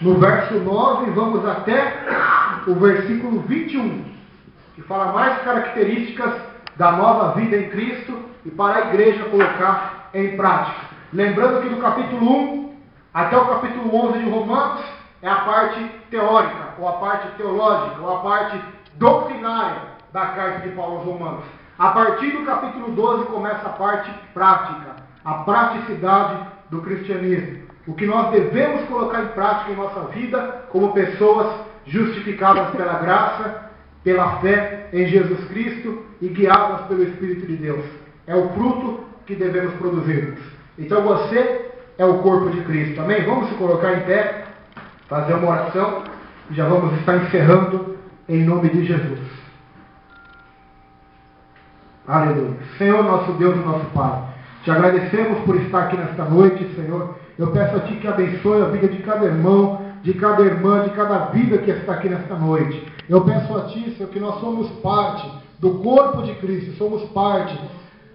no verso 9 e vamos até o versículo 21, que fala mais características da nova vida em Cristo e para a igreja colocar em prática. Lembrando que do capítulo 1 até o capítulo 11 de Romanos é a parte teórica, ou a parte teológica, ou a parte doutrinária da carta de Paulo aos Romanos. A partir do capítulo 12 começa a parte prática, a praticidade do cristianismo. O que nós devemos colocar em prática em nossa vida como pessoas justificadas pela graça, pela fé em Jesus Cristo e guiadas pelo Espírito de Deus. É o fruto que devemos produzir. Então você é o corpo de Cristo. Amém? Vamos se colocar em pé, fazer uma oração e já vamos estar encerrando em nome de Jesus. Aleluia. Senhor, nosso Deus e nosso Pai, te agradecemos por estar aqui nesta noite, Senhor. Eu peço a Ti que abençoe a vida de cada irmão, de cada irmã, de cada vida que está aqui nesta noite. Eu peço a Ti, Senhor, que nós somos parte do corpo de Cristo, somos parte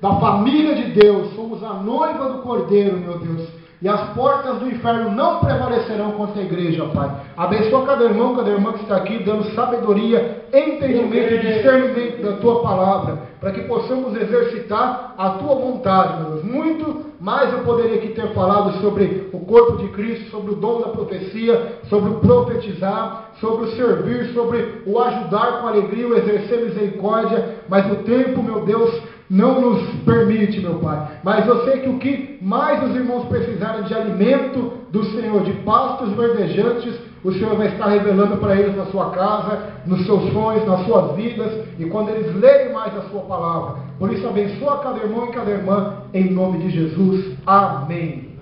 da família de Deus, somos a noiva do Cordeiro, meu Deus. E as portas do inferno não prevalecerão contra a igreja, Pai. Abençoa cada irmão, cada irmã que está aqui, dando sabedoria, entendimento e discernimento da Tua palavra, para que possamos exercitar a Tua vontade, meu Deus. Muito mais eu poderia aqui ter falado sobre o corpo de Cristo, sobre o dom da profecia, sobre o profetizar, sobre o servir, sobre o ajudar com alegria, o exercer misericórdia, mas o tempo, meu Deus, não nos permite, meu Pai. Mas eu sei que o que mais os irmãos precisarem de alimento do Senhor, de pastos verdejantes, o Senhor vai estar revelando para eles na sua casa, nos seus sonhos, nas suas vidas, e quando eles lerem mais a sua palavra. Por isso, abençoa cada irmão e cada irmã, em nome de Jesus. Amém.